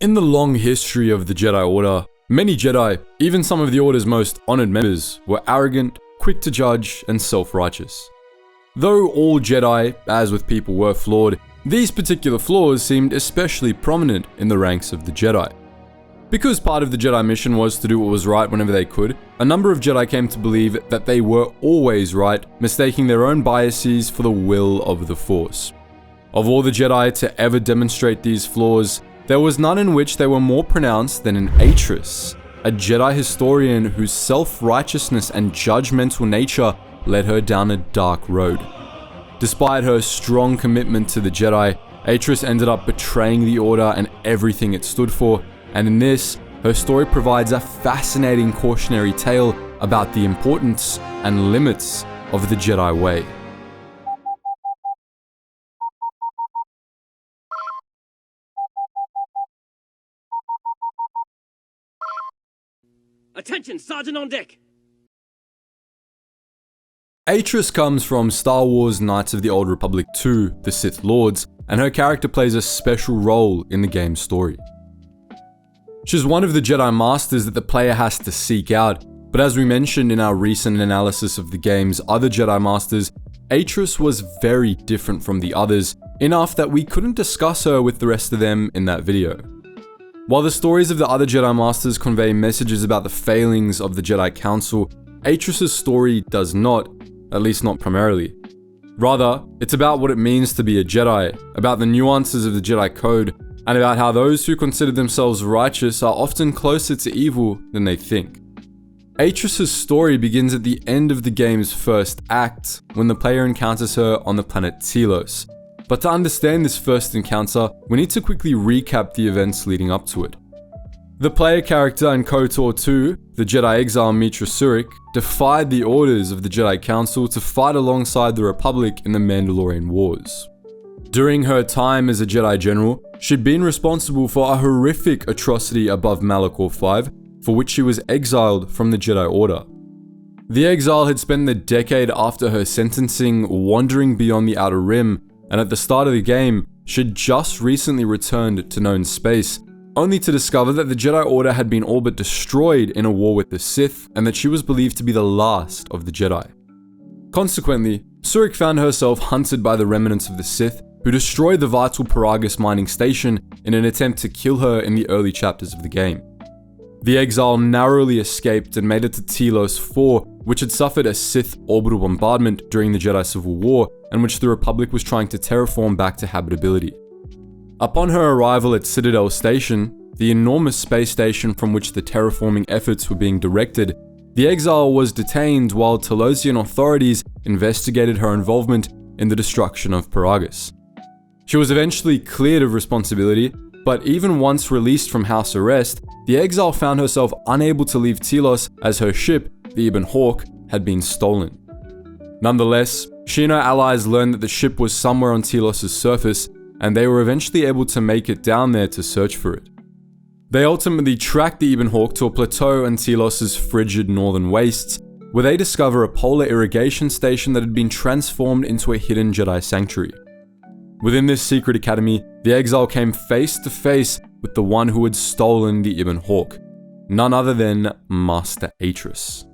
In the long history of the Jedi Order, many Jedi, even some of the Order's most honored members, were arrogant, quick to judge, and self-righteous. Though all Jedi, as with people, were flawed, these particular flaws seemed especially prominent in the ranks of the Jedi. Because part of the Jedi mission was to do what was right whenever they could, a number of Jedi came to believe that they were always right, mistaking their own biases for the will of the Force. Of all the Jedi to ever demonstrate these flaws, there was none in which they were more pronounced than in Atris, a Jedi historian whose self-righteousness and judgmental nature led her down a dark road. Despite her strong commitment to the Jedi, Atris ended up betraying the Order and everything it stood for, and in this, her story provides a fascinating cautionary tale about the importance and limits of the Jedi way. Attention, Sergeant on deck! Atris comes from Star Wars Knights of the Old Republic 2, The Sith Lords, and her character plays a special role in the game's story. She's one of the Jedi Masters that the player has to seek out, but as we mentioned in our recent analysis of the game's other Jedi Masters, Atris was very different from the others, enough that we couldn't discuss her with the rest of them in that video. While the stories of the other Jedi Masters convey messages about the failings of the Jedi Council, Atris' story does not, at least not primarily. Rather, it's about what it means to be a Jedi, about the nuances of the Jedi Code, and about how those who consider themselves righteous are often closer to evil than they think. Atris' story begins at the end of the game's first act, when the player encounters her on the planet Telos. But to understand this first encounter, we need to quickly recap the events leading up to it. The player character and KOTOR 2, the Jedi exile Meetra Surik, defied the orders of the Jedi Council to fight alongside the Republic in the Mandalorian Wars. During her time as a Jedi General, she'd been responsible for a horrific atrocity above Malachor 5, for which she was exiled from the Jedi Order. The exile had spent the decade after her sentencing wandering beyond the Outer Rim, and at the start of the game, she'd just recently returned to known space, only to discover that the Jedi Order had been all but destroyed in a war with the Sith, and that she was believed to be the last of the Jedi. Consequently, Surik found herself hunted by the remnants of the Sith, who destroyed the vital Paragus mining station in an attempt to kill her in the early chapters of the game. The exile narrowly escaped and made it to Telos 4, which had suffered a Sith orbital bombardment during the Jedi Civil War, and which the Republic was trying to terraform back to habitability. Upon her arrival at Citadel Station, the enormous space station from which the terraforming efforts were being directed, the exile was detained while Telosian authorities investigated her involvement in the destruction of Paragus. She was eventually cleared of responsibility, but even once released from house arrest, the exile found herself unable to leave Telos as her ship, the Ebon Hawk, had been stolen. Nonetheless, she and her allies learned that the ship was somewhere on Telos' surface, and they were eventually able to make it down there to search for it. They ultimately tracked the Ebon Hawk to a plateau in Telos' frigid northern wastes, where they discover a polar irrigation station that had been transformed into a hidden Jedi sanctuary. Within this secret academy, the exile came face to face with the one who had stolen the Ebon Hawk, none other than Master Atris.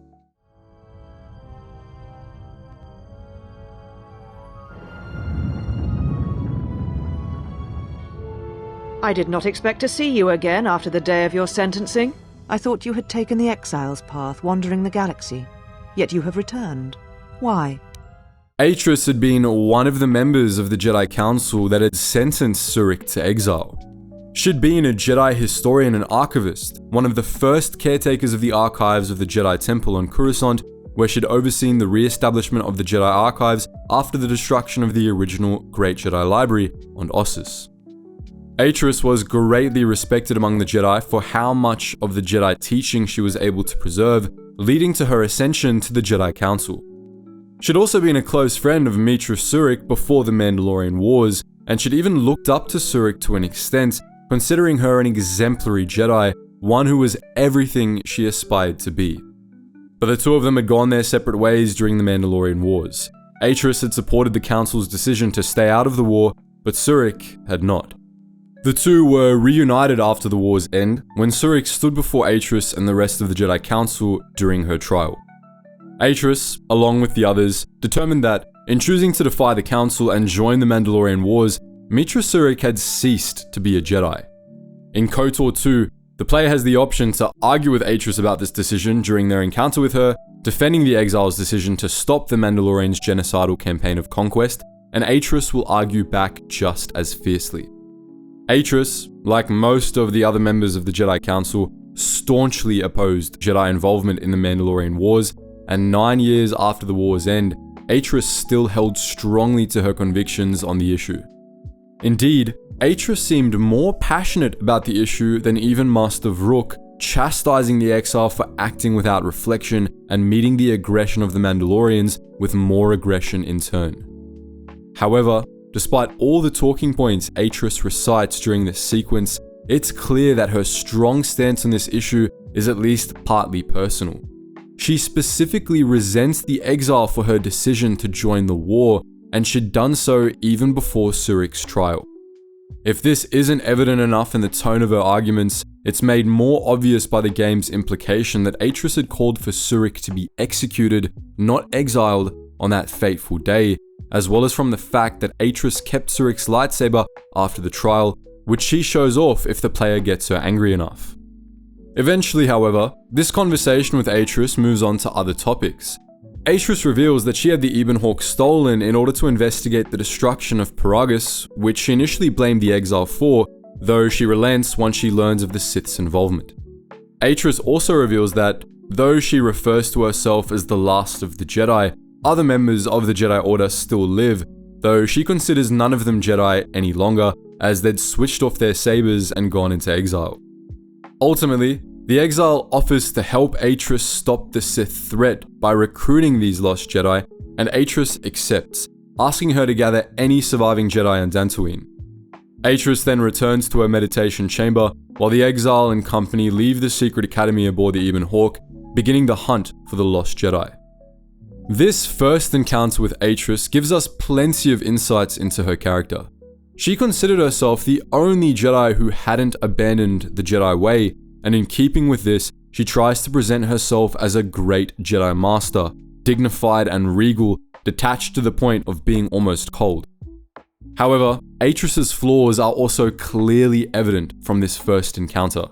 I did not expect to see you again after the day of your sentencing. I thought you had taken the exile's path, wandering the galaxy. Yet you have returned. Why? Atris had been one of the members of the Jedi Council that had sentenced Surik to exile. She'd been a Jedi historian and archivist, one of the first caretakers of the archives of the Jedi Temple on Coruscant, where she'd overseen the re-establishment of the Jedi archives after the destruction of the original Great Jedi Library on Ossus. Atris was greatly respected among the Jedi for how much of the Jedi teaching she was able to preserve, leading to her ascension to the Jedi Council. She'd also been a close friend of Meetra Surik before the Mandalorian Wars, and she'd even looked up to Surik to an extent, considering her an exemplary Jedi, one who was everything she aspired to be. But the two of them had gone their separate ways during the Mandalorian Wars. Atris had supported the Council's decision to stay out of the war, but Surik had not. The two were reunited after the war's end when Surik stood before Atris and the rest of the Jedi Council during her trial. Atris, along with the others, determined that, in choosing to defy the Council and join the Mandalorian Wars, Meetra Surik had ceased to be a Jedi. In KOTOR 2, the player has the option to argue with Atris about this decision during their encounter with her, defending the Exiles' decision to stop the Mandalorians' genocidal campaign of conquest, and Atris will argue back just as fiercely. Atris, like most of the other members of the Jedi Council, staunchly opposed Jedi involvement in the Mandalorian Wars, and 9 years after the war's end, Atris still held strongly to her convictions on the issue. Indeed, Atris seemed more passionate about the issue than even Master Vrook, chastising the exile for acting without reflection and meeting the aggression of the Mandalorians with more aggression in turn. However, despite all the talking points Atris recites during this sequence, it's clear that her strong stance on this issue is at least partly personal. She specifically resents the exile for her decision to join the war, and she'd done so even before Surik's trial. If this isn't evident enough in the tone of her arguments, it's made more obvious by the game's implication that Atris had called for Surik to be executed, not exiled, on that fateful day, as well as from the fact that Atris kept Surik's lightsaber after the trial, which she shows off if the player gets her angry enough. Eventually, however, this conversation with Atris moves on to other topics. Atris reveals that she had the Ebon Hawk stolen in order to investigate the destruction of Paragus, which she initially blamed the exile for, though she relents once she learns of the Sith's involvement. Atris also reveals that, though she refers to herself as the last of the Jedi, other members of the Jedi Order still live, though she considers none of them Jedi any longer, as they'd switched off their sabers and gone into exile. Ultimately, the exile offers to help Atris stop the Sith threat by recruiting these lost Jedi, and Atris accepts, asking her to gather any surviving Jedi on Dantooine. Atris then returns to her meditation chamber, while the exile and company leave the secret academy aboard the Ebon Hawk, beginning the hunt for the lost Jedi. This first encounter with Atris gives us plenty of insights into her character. She considered herself the only Jedi who hadn't abandoned the Jedi way, and in keeping with this, she tries to present herself as a great Jedi Master, dignified and regal, detached to the point of being almost cold. However, Atris's flaws are also clearly evident from this first encounter.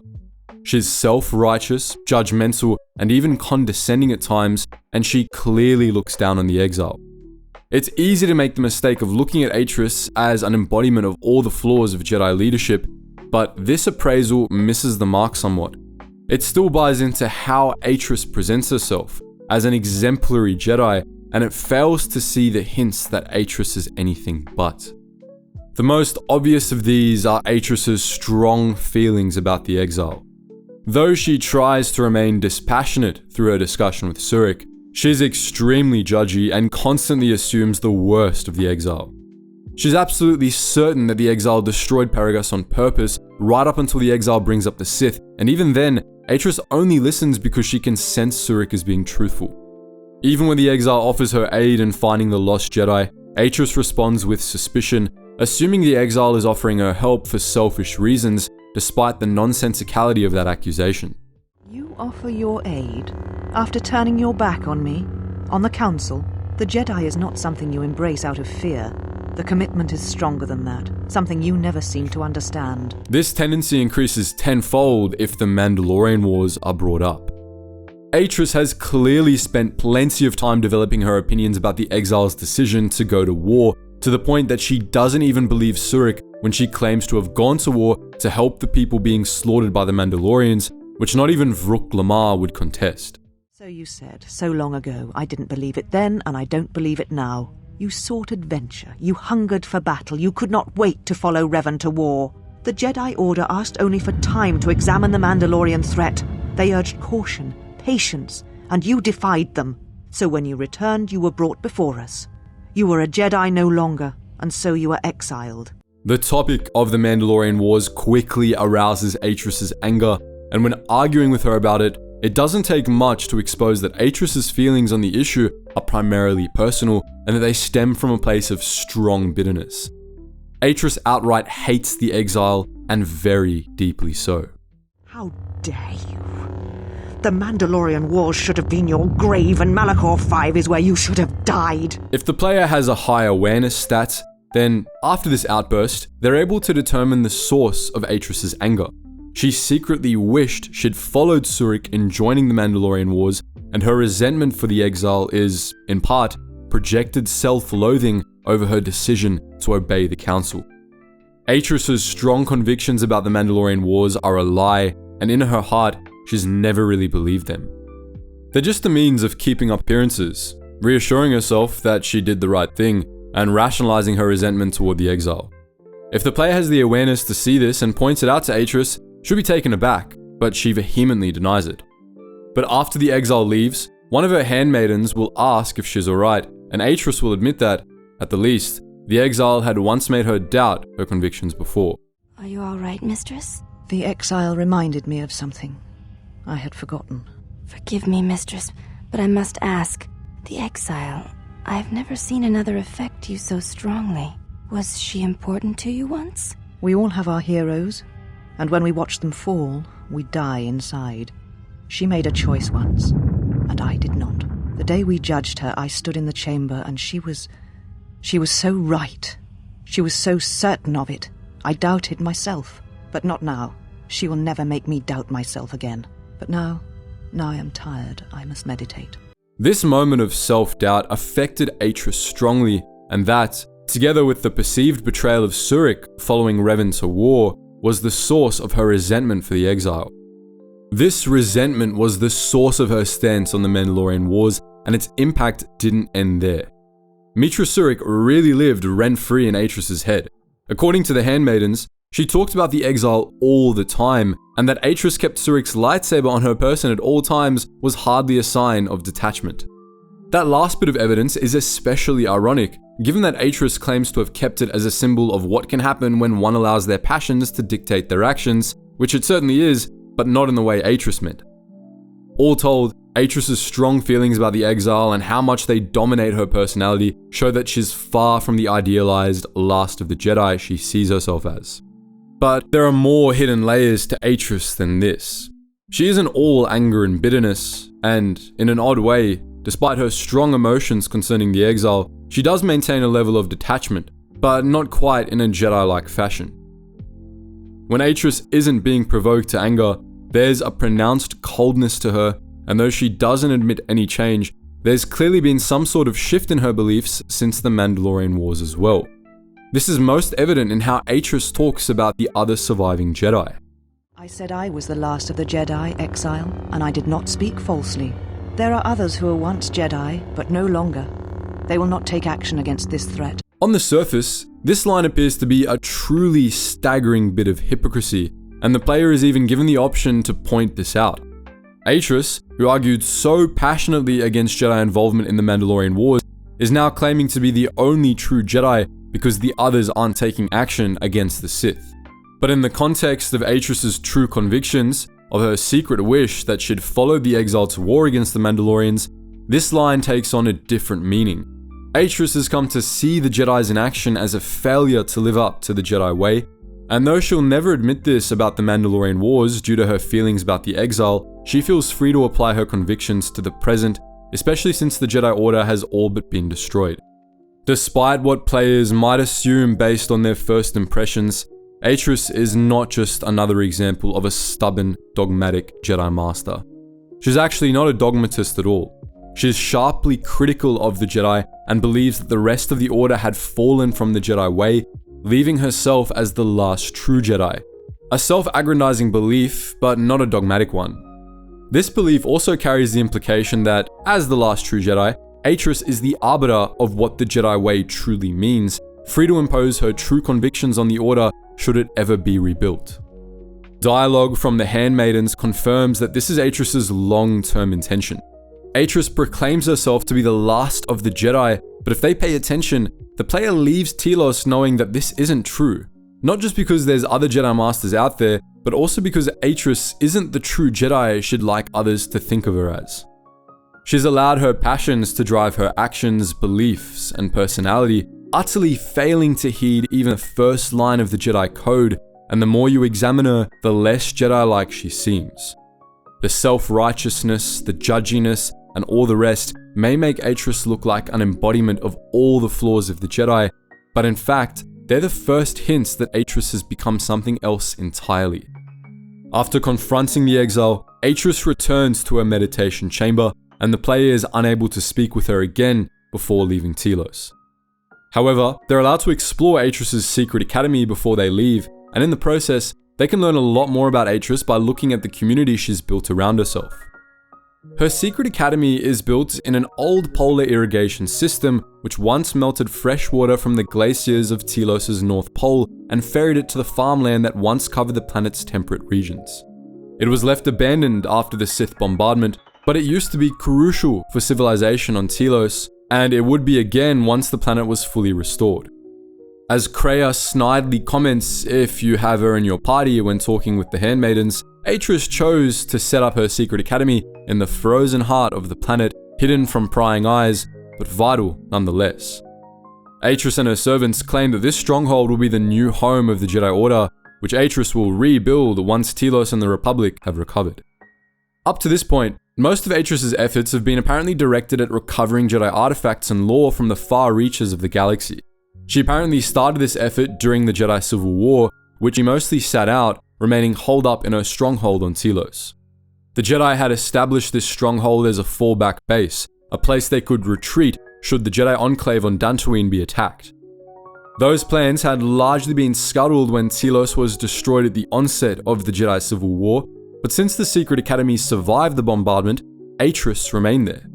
She's self-righteous, judgmental, and even condescending at times, and she clearly looks down on the exile. It's easy to make the mistake of looking at Atris as an embodiment of all the flaws of Jedi leadership, but this appraisal misses the mark somewhat. It still buys into how Atris presents herself as an exemplary Jedi, and it fails to see the hints that Atris is anything but. The most obvious of these are Atris's strong feelings about the exile. Though she tries to remain dispassionate through her discussion with Surik, she's extremely judgy and constantly assumes the worst of the exile. She's absolutely certain that the exile destroyed Paragus on purpose, right up until the exile brings up the Sith, and even then, Atris only listens because she can sense Surik as being truthful. Even when the exile offers her aid in finding the lost Jedi, Atris responds with suspicion, assuming the exile is offering her help for selfish reasons, despite the nonsensicality of that accusation. You offer your aid after turning your back on me, on the Council? The Jedi is not something you embrace out of fear. The commitment is stronger than that, something you never seem to understand. This tendency increases tenfold if the Mandalorian Wars are brought up. Atris has clearly spent plenty of time developing her opinions about the exile's decision to go to war, to the point that she doesn't even believe Surik when she claims to have gone to war to help the people being slaughtered by the Mandalorians, which not even Vrook Lamar would contest. So you said, so long ago. I didn't believe it then, and I don't believe it now. You sought adventure, you hungered for battle, you could not wait to follow Revan to war. The Jedi Order asked only for time to examine the Mandalorian threat. They urged caution, patience, and you defied them. So when you returned, you were brought before us. You were a Jedi no longer, and so you were exiled. The topic of the Mandalorian Wars quickly arouses Atris's anger, and when arguing with her about it, it doesn't take much to expose that Atris's feelings on the issue are primarily personal, and that they stem from a place of strong bitterness. Atris outright hates the exile, and very deeply so. How dare you? The Mandalorian Wars should have been your grave, and Malachor 5 is where you should have died. If the player has a high awareness stat, then after this outburst, they're able to determine the source of Atris' anger. She secretly wished she'd followed Surik in joining the Mandalorian Wars, and her resentment for the exile is, in part, projected self-loathing over her decision to obey the Council. Atris' strong convictions about the Mandalorian Wars are a lie, and in her heart, she's never really believed them. They're just a means of keeping up appearances, reassuring herself that she did the right thing, and rationalizing her resentment toward the exile. If the player has the awareness to see this and points it out to Atris, she'll be taken aback, but she vehemently denies it. But after the exile leaves, one of her handmaidens will ask if she's alright, and Atris will admit that, at the least, the exile had once made her doubt her convictions before. Are you all right, mistress? The exile reminded me of something I had forgotten. Forgive me, mistress, but I must ask. The exile, I've never seen another affect you so strongly. Was she important to you once? We all have our heroes, and when we watch them fall, we die inside. She made a choice once, and I did not. The day we judged her, I stood in the chamber, and she was so right. She was so certain of it. I doubted myself, but not now. She will never make me doubt myself again. But now I am tired. I must meditate. This moment of self-doubt affected Atris strongly, and that, together with the perceived betrayal of Surik following Revan to war, was the source of her resentment for the exile. This resentment was the source of her stance on the Mandalorian Wars, and its impact didn't end there. Mitra Surik really lived rent-free in Atris' head. According to the handmaidens, she talked about the exile all the time, and that Atris kept Surik's lightsaber on her person at all times was hardly a sign of detachment. That last bit of evidence is especially ironic, given that Atris claims to have kept it as a symbol of what can happen when one allows their passions to dictate their actions, which it certainly is, but not in the way Atris meant. All told, Atris' strong feelings about the exile and how much they dominate her personality show that she's far from the idealized last of the Jedi she sees herself as. But there are more hidden layers to Atris than this. She isn't all anger and bitterness, and in an odd way, despite her strong emotions concerning the exile, she does maintain a level of detachment, but not quite in a Jedi-like fashion. When Atris isn't being provoked to anger, there's a pronounced coldness to her, and though she doesn't admit any change, there's clearly been some sort of shift in her beliefs since the Mandalorian Wars as well. This is most evident in how Atris talks about the other surviving Jedi. I said I was the last of the Jedi, exile, and I did not speak falsely. There are others who were once Jedi, but no longer. They will not take action against this threat. On the surface, this line appears to be a truly staggering bit of hypocrisy, and the player is even given the option to point this out. Atris, who argued so passionately against Jedi involvement in the Mandalorian Wars, is now claiming to be the only true Jedi because the others aren't taking action against the Sith. But in the context of Atris' true convictions, of her secret wish that she'd followed the exile to war against the Mandalorians, this line takes on a different meaning. Atris has come to see the Jedis in action as a failure to live up to the Jedi way, and though she'll never admit this about the Mandalorian Wars due to her feelings about the exile, she feels free to apply her convictions to the present, especially since the Jedi Order has all but been destroyed. Despite what players might assume based on their first impressions, Atris is not just another example of a stubborn, dogmatic Jedi Master. She's actually not a dogmatist at all. She's sharply critical of the Jedi and believes that the rest of the Order had fallen from the Jedi way, leaving herself as the last true Jedi. A self-aggrandizing belief, but not a dogmatic one. This belief also carries the implication that, as the last true Jedi, Atris is the arbiter of what the Jedi way truly means, free to impose her true convictions on the Order should it ever be rebuilt. Dialogue from the handmaidens confirms that this is Atris' long-term intention. Atris proclaims herself to be the last of the Jedi, but if they pay attention, the player leaves Telos knowing that this isn't true. Not just because there's other Jedi Masters out there, but also because Atris isn't the true Jedi she'd like others to think of her as. She's allowed her passions to drive her actions, beliefs, and personality, utterly failing to heed even the first line of the Jedi code, and the more you examine her, the less Jedi-like she seems. The self-righteousness, the judginess, and all the rest may make Atris look like an embodiment of all the flaws of the Jedi, but in fact, they're the first hints that Atris has become something else entirely. After confronting the exile, Atris returns to her meditation chamber, and the player is unable to speak with her again before leaving Telos. However, they're allowed to explore Atris' secret academy before they leave, and in the process, they can learn a lot more about Atris by looking at the community she's built around herself. Her secret academy is built in an old polar irrigation system which once melted fresh water from the glaciers of Telos' North Pole and ferried it to the farmland that once covered the planet's temperate regions. It was left abandoned after the Sith bombardment, but it used to be crucial for civilization on Telos, and it would be again once the planet was fully restored. As Kreia snidely comments if you have her in your party when talking with the Handmaidens, Atris chose to set up her secret academy in the frozen heart of the planet, hidden from prying eyes, but vital nonetheless. Atris and her servants claim that this stronghold will be the new home of the Jedi Order, which Atris will rebuild once Telos and the Republic have recovered. Up to this point, most of Atris' efforts have been apparently directed at recovering Jedi artifacts and lore from the far reaches of the galaxy. She apparently started this effort during the Jedi Civil War, which she mostly sat out, remaining holed up in her stronghold on Telos. The Jedi had established this stronghold as a fallback base, a place they could retreat should the Jedi Enclave on Dantooine be attacked. Those plans had largely been scuttled when Telos was destroyed at the onset of the Jedi Civil War, but since the Secret Academy survived the bombardment, Atris remained there.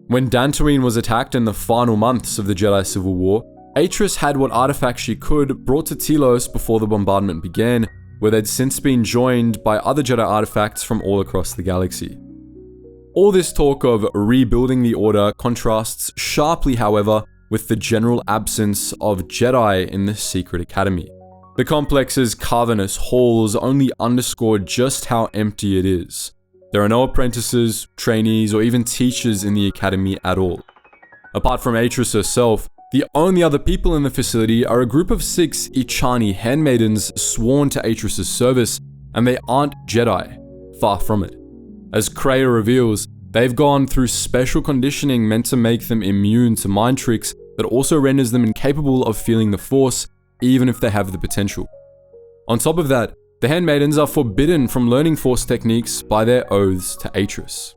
When Dantooine was attacked in the final months of the Jedi Civil War, Atris had what artifacts she could brought to Telos before the bombardment began, where they'd since been joined by other Jedi artifacts from all across the galaxy. All this talk of rebuilding the Order contrasts sharply, however, with the general absence of Jedi in the Secret Academy. The complex's cavernous halls only underscore just how empty it is. There are no apprentices, trainees, or even teachers in the academy at all. Apart from Atris herself, the only other people in the facility are a group of 6 Ichani handmaidens sworn to Atris' service, and they aren't Jedi, far from it. As Kreia reveals, they've gone through special conditioning meant to make them immune to mind tricks that also renders them incapable of feeling the Force, even if they have the potential. On top of that, the handmaidens are forbidden from learning Force techniques by their oaths to Atris.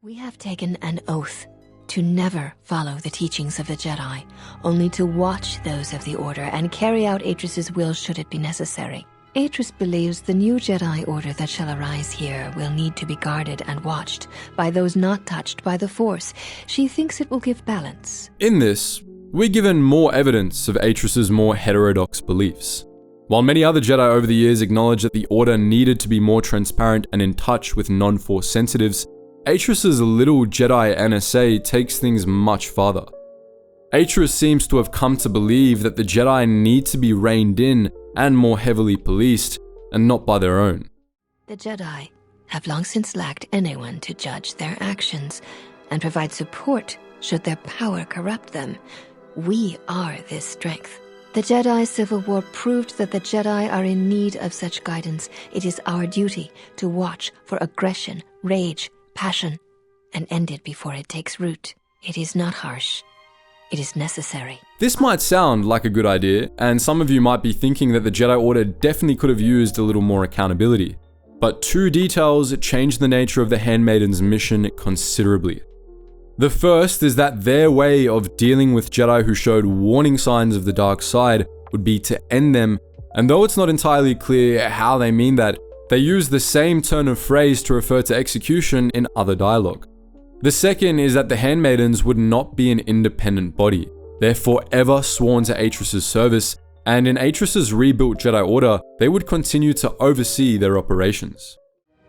We have taken an oath to never follow the teachings of the Jedi, only to watch those of the Order and carry out Atris' will should it be necessary. Atris believes the new Jedi Order that shall arise here will need to be guarded and watched by those not touched by the Force. She thinks it will give balance. In this, we're given more evidence of Atris' more heterodox beliefs. While many other Jedi over the years acknowledged that the Order needed to be more transparent and in touch with non-Force sensitives, Atris' little Jedi NSA takes things much farther. Atris seems to have come to believe that the Jedi need to be reined in and more heavily policed, and not by their own. The Jedi have long since lacked anyone to judge their actions and provide support should their power corrupt them. We are this strength. The Jedi Civil War proved that the Jedi are in need of such guidance. It is our duty to watch for aggression, rage, passion, and end it before it takes root. It is not harsh. It is necessary. This might sound like a good idea, and some of you might be thinking that the Jedi Order definitely could have used a little more accountability. But 2 details change the nature of the Handmaiden's mission considerably. The first is that their way of dealing with Jedi who showed warning signs of the dark side would be to end them, and though it's not entirely clear how they mean that, they use the same turn of phrase to refer to execution in other dialogue. The second is that the Handmaidens would not be an independent body. They're forever sworn to Atris' service, and in Atris' rebuilt Jedi Order, they would continue to oversee their operations.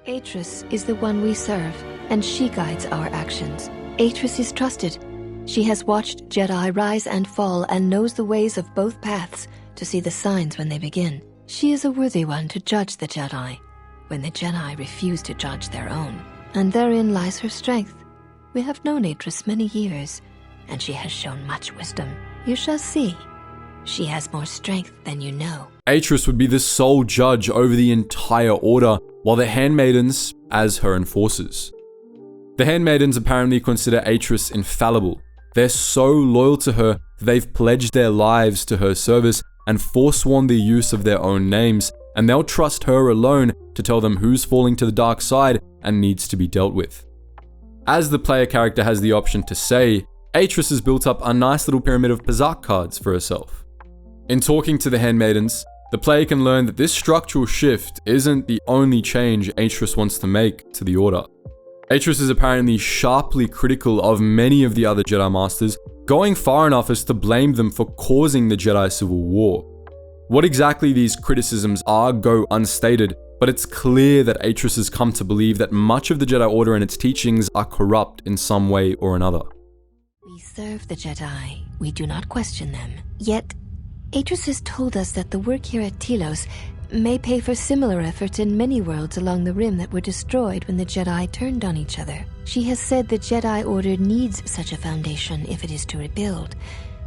Atris is the one we serve, and she guides our actions. Atris is trusted. She has watched Jedi rise and fall and knows the ways of both paths to see the signs when they begin. She is a worthy one to judge the Jedi, when the Jedi refuse to judge their own. And therein lies her strength. We have known Atris many years, and she has shown much wisdom. You shall see She has more strength than you know. Atris would be the sole judge over the entire order, while the Handmaidens as her enforcers. The Handmaidens apparently consider Atris infallible. They're so loyal to her that they've pledged their lives to her service and forsworn the use of their own names, and they'll trust her alone to tell them who's falling to the dark side and needs to be dealt with. As the player character has the option to say, Atris has built up a nice little pyramid of Pazak cards for herself. In talking to the Handmaidens, the player can learn that this structural shift isn't the only change Atris wants to make to the Order. Atris is apparently sharply critical of many of the other Jedi Masters, going far enough as to blame them for causing the Jedi Civil War. What exactly these criticisms are go unstated, but it's clear that Atris has come to believe that much of the Jedi Order and its teachings are corrupt in some way or another. We serve the Jedi. We do not question them. Yet, Atris has told us that the work here at Telos may pay for similar efforts in many worlds along the Rim that were destroyed when the Jedi turned on each other. She has said the Jedi Order needs such a foundation if it is to rebuild.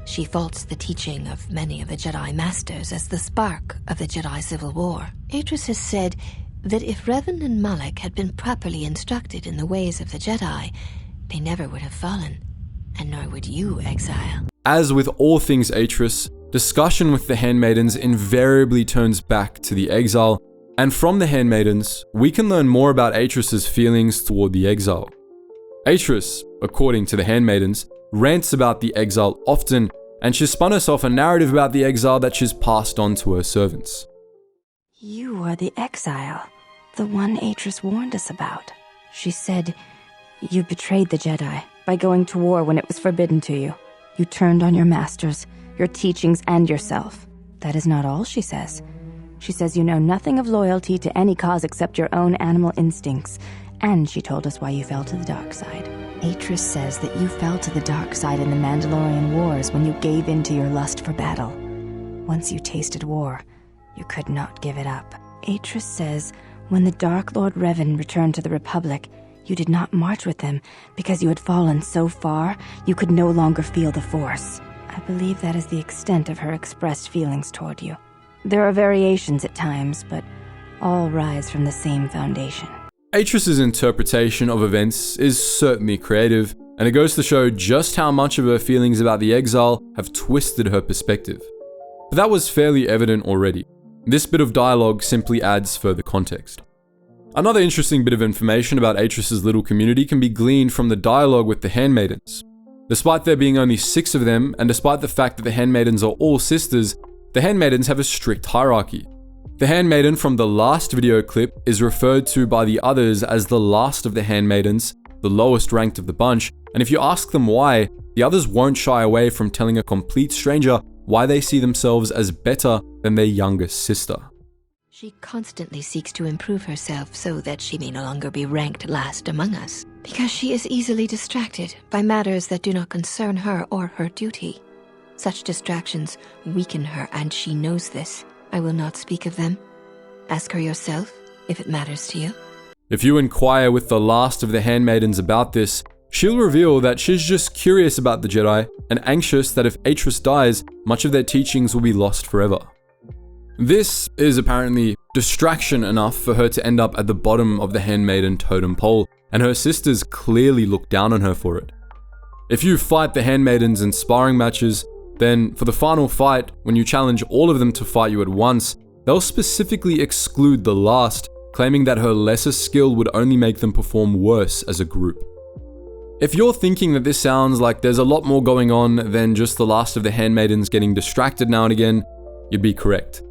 She faults the teaching of many of the Jedi Masters as the spark of the Jedi Civil War. Atris has said that if Revan and Malak had been properly instructed in the ways of the Jedi, they never would have fallen, and nor would you, Exile. As with all things Atris, discussion with the Handmaidens invariably turns back to the Exile, and from the Handmaidens, we can learn more about Atris's feelings toward the Exile. Atris, according to the Handmaidens, rants about the Exile often, and she's spun herself a narrative about the Exile that she's passed on to her servants. You are the Exile, the one Atris warned us about. She said, you betrayed the Jedi by going to war when it was forbidden to you. You turned on your masters, your teachings, and yourself. That is not all, she says. She says you know nothing of loyalty to any cause except your own animal instincts, and she told us why you fell to the dark side. Atris says that you fell to the dark side in the Mandalorian Wars when you gave in to your lust for battle. Once you tasted war, you could not give it up. Atris says when the Dark Lord Revan returned to the Republic, you did not march with him because you had fallen so far you could no longer feel the Force. I believe that is the extent of her expressed feelings toward you. There are variations at times, but all rise from the same foundation. Atris's interpretation of events is certainly creative, and it goes to show just how much of her feelings about the Exile have twisted her perspective. But that was fairly evident already. This bit of dialogue simply adds further context. Another interesting bit of information about Atris's little community can be gleaned from the dialogue with the Handmaidens. Despite there being only 6 of them, and despite the fact that the Handmaidens are all sisters, the Handmaidens have a strict hierarchy. The Handmaiden from the last video clip is referred to by the others as the last of the Handmaidens, the lowest ranked of the bunch, and if you ask them why, the others won't shy away from telling a complete stranger why they see themselves as better than their younger sister. She constantly seeks to improve herself so that she may no longer be ranked last among us, because she is easily distracted by matters that do not concern her or her duty. Such distractions weaken her, and she knows this. I will not speak of them. Ask her yourself, if it matters to you. If you inquire with the last of the Handmaidens about this, she'll reveal that she's just curious about the Jedi and anxious that if Atris dies, much of their teachings will be lost forever. This is apparently distraction enough for her to end up at the bottom of the Handmaiden totem pole, and her sisters clearly look down on her for it. If you fight the Handmaidens in sparring matches, then for the final fight, when you challenge all of them to fight you at once, they'll specifically exclude the last, claiming that her lesser skill would only make them perform worse as a group. If you're thinking that this sounds like there's a lot more going on than just the last of the Handmaidens getting distracted now and again, you'd be correct.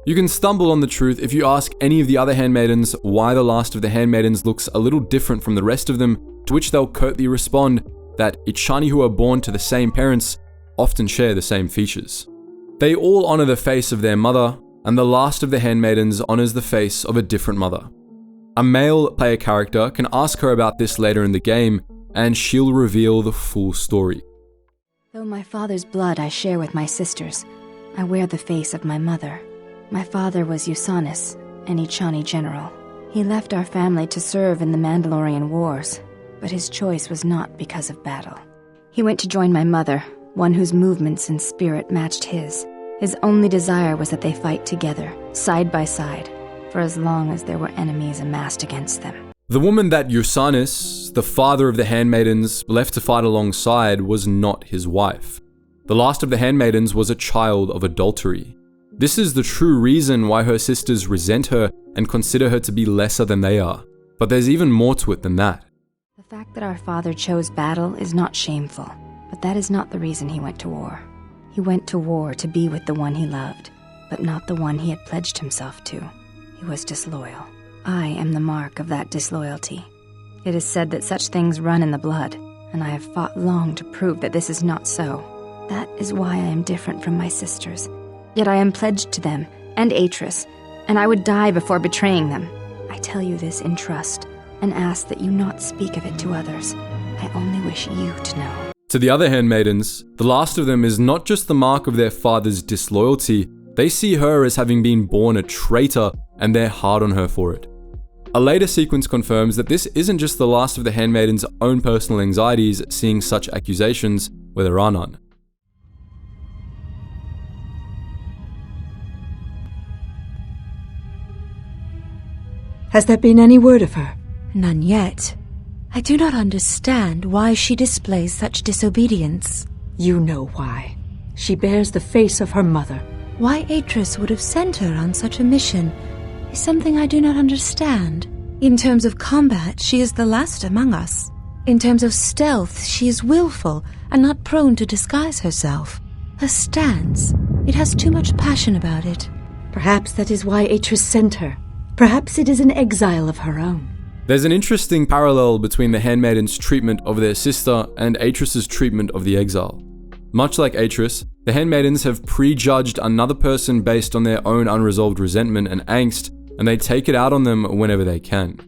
You can stumble on the truth if you ask any of the other Handmaidens why the last of the Handmaidens looks a little different from the rest of them, to which they'll curtly respond that Ichani who are born to the same parents often share the same features. They all honor the face of their mother, and the last of the Handmaidens honors the face of a different mother. A male player character can ask her about this later in the game, and she'll reveal the full story. Though my father's blood I share with my sisters, I wear the face of my mother. My father was Usanis, an Ichani general. He left our family to serve in the Mandalorian Wars, but his choice was not because of battle. He went to join my mother, one whose movements and spirit matched his. His only desire was that they fight together, side by side, for as long as there were enemies amassed against them. The woman that Ursinus, the father of the handmaidens, left to fight alongside was not his wife. The last of the handmaidens was a child of adultery. This is the true reason why her sisters resent her and consider her to be lesser than they are. But there's even more to it than that. The fact that our father chose battle is not shameful, but that is not the reason he went to war. He went to war to be with the one he loved, but not the one he had pledged himself to. He was disloyal. I am the mark of that disloyalty. It is said that such things run in the blood, and I have fought long to prove that this is not so. That is why I am different from my sisters. Yet I am pledged to them, and Atris, and I would die before betraying them. I tell you this in trust, and ask that you not speak of it to others. I only wish you to know. To the other handmaidens, the last of them is not just the mark of their father's disloyalty, they see her as having been born a traitor, and they're hard on her for it. A later sequence confirms that this isn't just the last of the handmaidens' own personal anxieties seeing such accusations where there are none. Has there been any word of her? None yet. I do not understand why she displays such disobedience. You know why. She bears the face of her mother. Why Atris would have sent her on such a mission is something I do not understand. In terms of combat, she is the last among us. In terms of stealth, she is willful and not prone to disguise herself. Her stance, it has too much passion about it. Perhaps that is why Atris sent her. Perhaps it is an exile of her own. There's an interesting parallel between the handmaidens' treatment of their sister and Atris's treatment of the exile. Much like Atris, the handmaidens have prejudged another person based on their own unresolved resentment and angst, and they take it out on them whenever they can.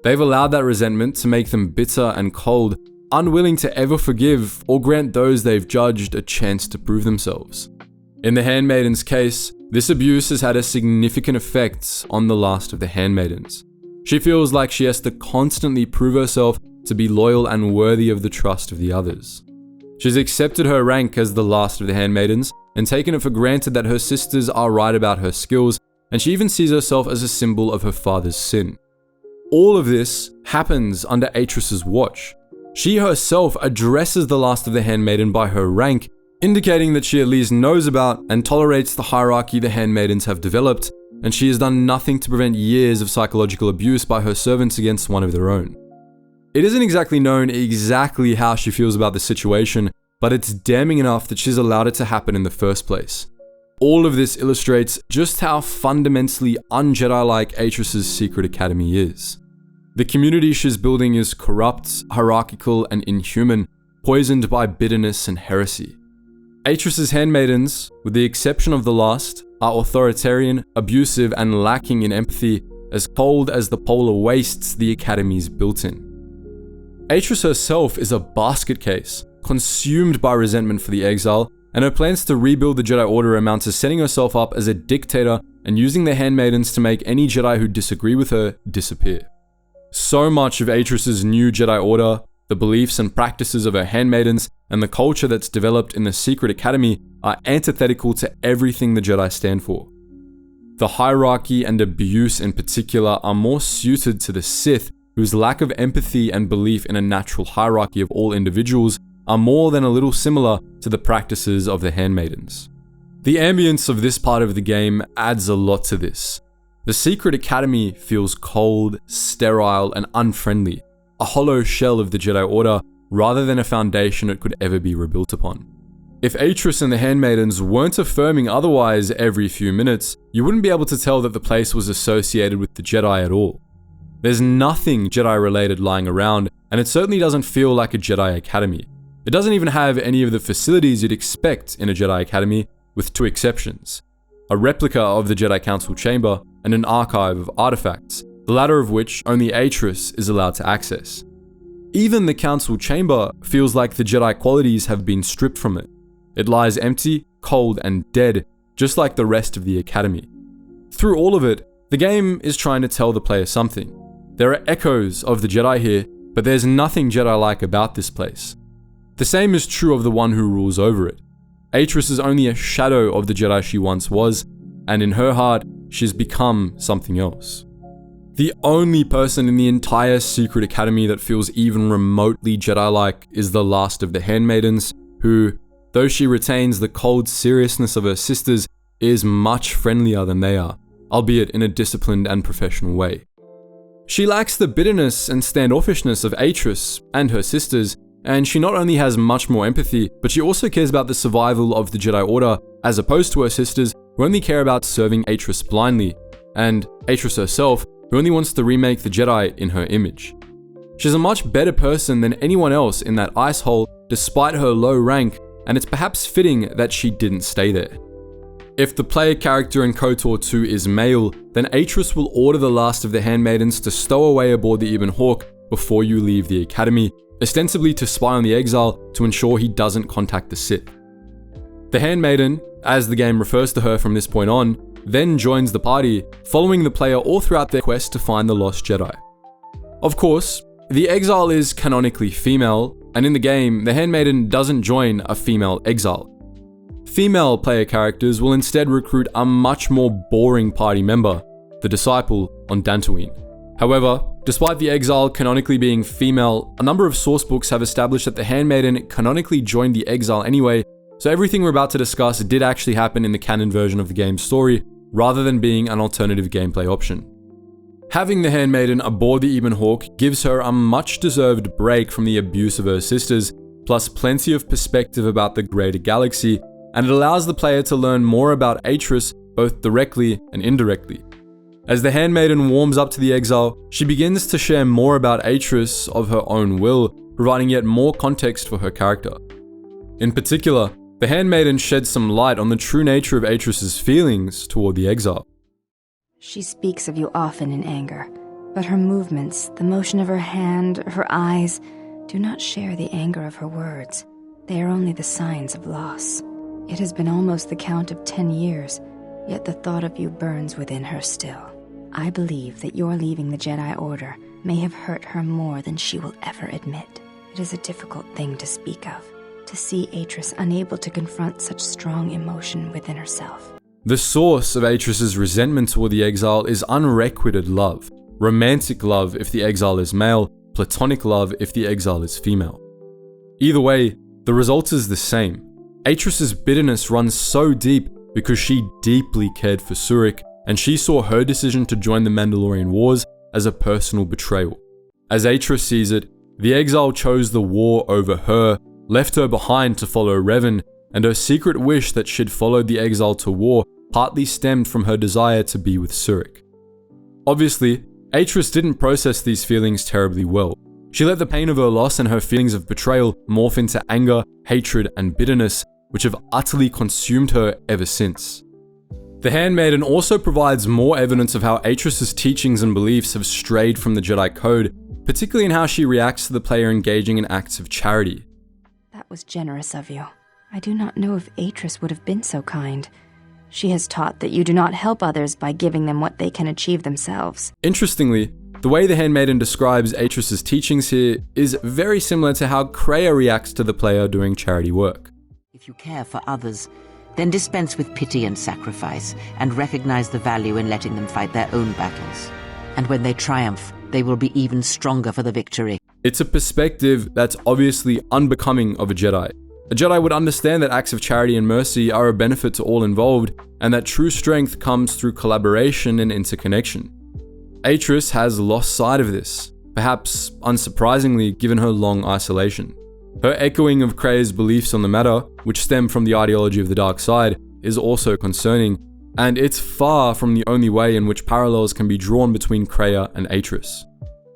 They've allowed that resentment to make them bitter and cold, unwilling to ever forgive or grant those they've judged a chance to prove themselves. In the handmaidens' case, this abuse has had a significant effect on the last of the handmaidens. She feels like she has to constantly prove herself to be loyal and worthy of the trust of the others. She's accepted her rank as the last of the handmaidens and taken it for granted that her sisters are right about her skills, and she even sees herself as a symbol of her father's sin. All of this happens under Atris's watch. She herself addresses the last of the handmaiden by her rank, indicating that she at least knows about and tolerates the hierarchy the handmaidens have developed, and she has done nothing to prevent years of psychological abuse by her servants against one of their own. It isn't exactly known exactly how she feels about the situation, but it's damning enough that she's allowed it to happen in the first place. All of this illustrates just how fundamentally un-Jedi-like Atris's secret academy is. The community she's building is corrupt, hierarchical, and inhuman, poisoned by bitterness and heresy. Atris's handmaidens, with the exception of the last, are authoritarian, abusive, and lacking in empathy, as cold as the polar wastes the academy's built in. Atris herself is a basket case, consumed by resentment for the exile, and her plans to rebuild the Jedi Order amount to setting herself up as a dictator and using the handmaidens to make any Jedi who disagree with her disappear. So much of Atris's new Jedi Order, the beliefs and practices of her handmaidens, and the culture that's developed in the secret academy are antithetical to everything the Jedi stand for. The hierarchy and abuse in particular are more suited to the Sith, whose lack of empathy and belief in a natural hierarchy of all individuals are more than a little similar to the practices of the handmaidens. The ambience of this part of the game adds a lot to this. The secret academy feels cold, sterile, and unfriendly, a hollow shell of the Jedi Order rather than a foundation it could ever be rebuilt upon. If Atris and the handmaidens weren't affirming otherwise every few minutes, you wouldn't be able to tell that the place was associated with the Jedi at all. There's nothing Jedi related lying around, and it certainly doesn't feel like a Jedi academy. It doesn't even have any of the facilities you'd expect in a Jedi academy, with two exceptions: a replica of the Jedi Council chamber and an archive of artifacts, the latter of which only Atris is allowed to access. Even the Council chamber feels like the Jedi qualities have been stripped from it. It lies empty, cold, and dead, just like the rest of the academy. Through all of it, the game is trying to tell the player something. There are echoes of the Jedi here, but there's nothing Jedi-like about this place. The same is true of the one who rules over it. Atris is only a shadow of the Jedi she once was, and in her heart, she's become something else. The only person in the entire secret academy that feels even remotely Jedi-like is the last of the Handmaidens, who, though she retains the cold seriousness of her sisters, is much friendlier than they are, albeit in a disciplined and professional way. She lacks the bitterness and standoffishness of Atris and her sisters, and she not only has much more empathy, but she also cares about the survival of the Jedi Order, as opposed to her sisters, who only care about serving Atris blindly, and Atris herself, who only wants to remake the Jedi in her image. She's a much better person than anyone else in that ice hole, despite her low rank, and it's perhaps fitting that she didn't stay there. If the player character in KOTOR 2 is male, then Atris will order the last of the Handmaidens to stow away aboard the Ebon Hawk before you leave the academy, ostensibly to spy on the exile to ensure he doesn't contact the Sith. The Handmaiden, as the game refers to her from this point on, then joins the party, following the player all throughout their quest to find the lost Jedi. Of course, the exile is canonically female, and in the game, the Handmaiden doesn't join a female exile. Female player characters will instead recruit a much more boring party member, the Disciple, on Dantooine. However, despite the exile canonically being female, a number of sourcebooks have established that the Handmaiden canonically joined the exile anyway, so everything we're about to discuss did actually happen in the canon version of the game's story, rather than being an alternative gameplay option. Having the Handmaiden aboard the Ebon Hawk gives her a much-deserved break from the abuse of her sisters, plus plenty of perspective about the greater galaxy, and it allows the player to learn more about Atris both directly and indirectly. As the Handmaiden warms up to the exile, she begins to share more about Atris of her own will, providing yet more context for her character. In particular, the Handmaiden sheds some light on the true nature of Atris's feelings toward the exile. She speaks of you often in anger, but her movements, the motion of her hand, her eyes, do not share the anger of her words. They are only the signs of loss. It has been almost the count of 10 years, yet the thought of you burns within her still. I believe that your leaving the Jedi Order may have hurt her more than she will ever admit. It is a difficult thing to speak of, to see Atris unable to confront such strong emotion within herself. The source of Atris's resentment toward the exile is unrequited love, romantic love if the exile is male, platonic love if the exile is female. Either way, the result is the same. Atris's bitterness runs so deep because she deeply cared for Surik, and she saw her decision to join the Mandalorian Wars as a personal betrayal. As Atris sees it, the exile chose the war over her, left her behind to follow Revan, and her secret wish that she'd followed the exile to war partly stemmed from her desire to be with Surik. Obviously, Atris didn't process these feelings terribly well. She let the pain of her loss and her feelings of betrayal morph into anger, hatred, and bitterness, which have utterly consumed her ever since. The Handmaiden also provides more evidence of how Atris's teachings and beliefs have strayed from the Jedi Code, particularly in how she reacts to the player engaging in acts of charity. That was generous of you. I do not know if Atris would have been so kind. She has taught that you do not help others by giving them what they can achieve themselves. Interestingly, the way the Handmaiden describes Atris's teachings here is very similar to how Kreia reacts to the player doing charity work. If you care for others, then dispense with pity and sacrifice, and recognize the value in letting them fight their own battles. And when they triumph, they will be even stronger for the victory. It's a perspective that's obviously unbecoming of a Jedi. A Jedi would understand that acts of charity and mercy are a benefit to all involved, and that true strength comes through collaboration and interconnection. Atris has lost sight of this, perhaps unsurprisingly given her long isolation. Her echoing of Kreia's beliefs on the matter, which stem from the ideology of the dark side, is also concerning, and it's far from the only way in which parallels can be drawn between Kreia and Atris.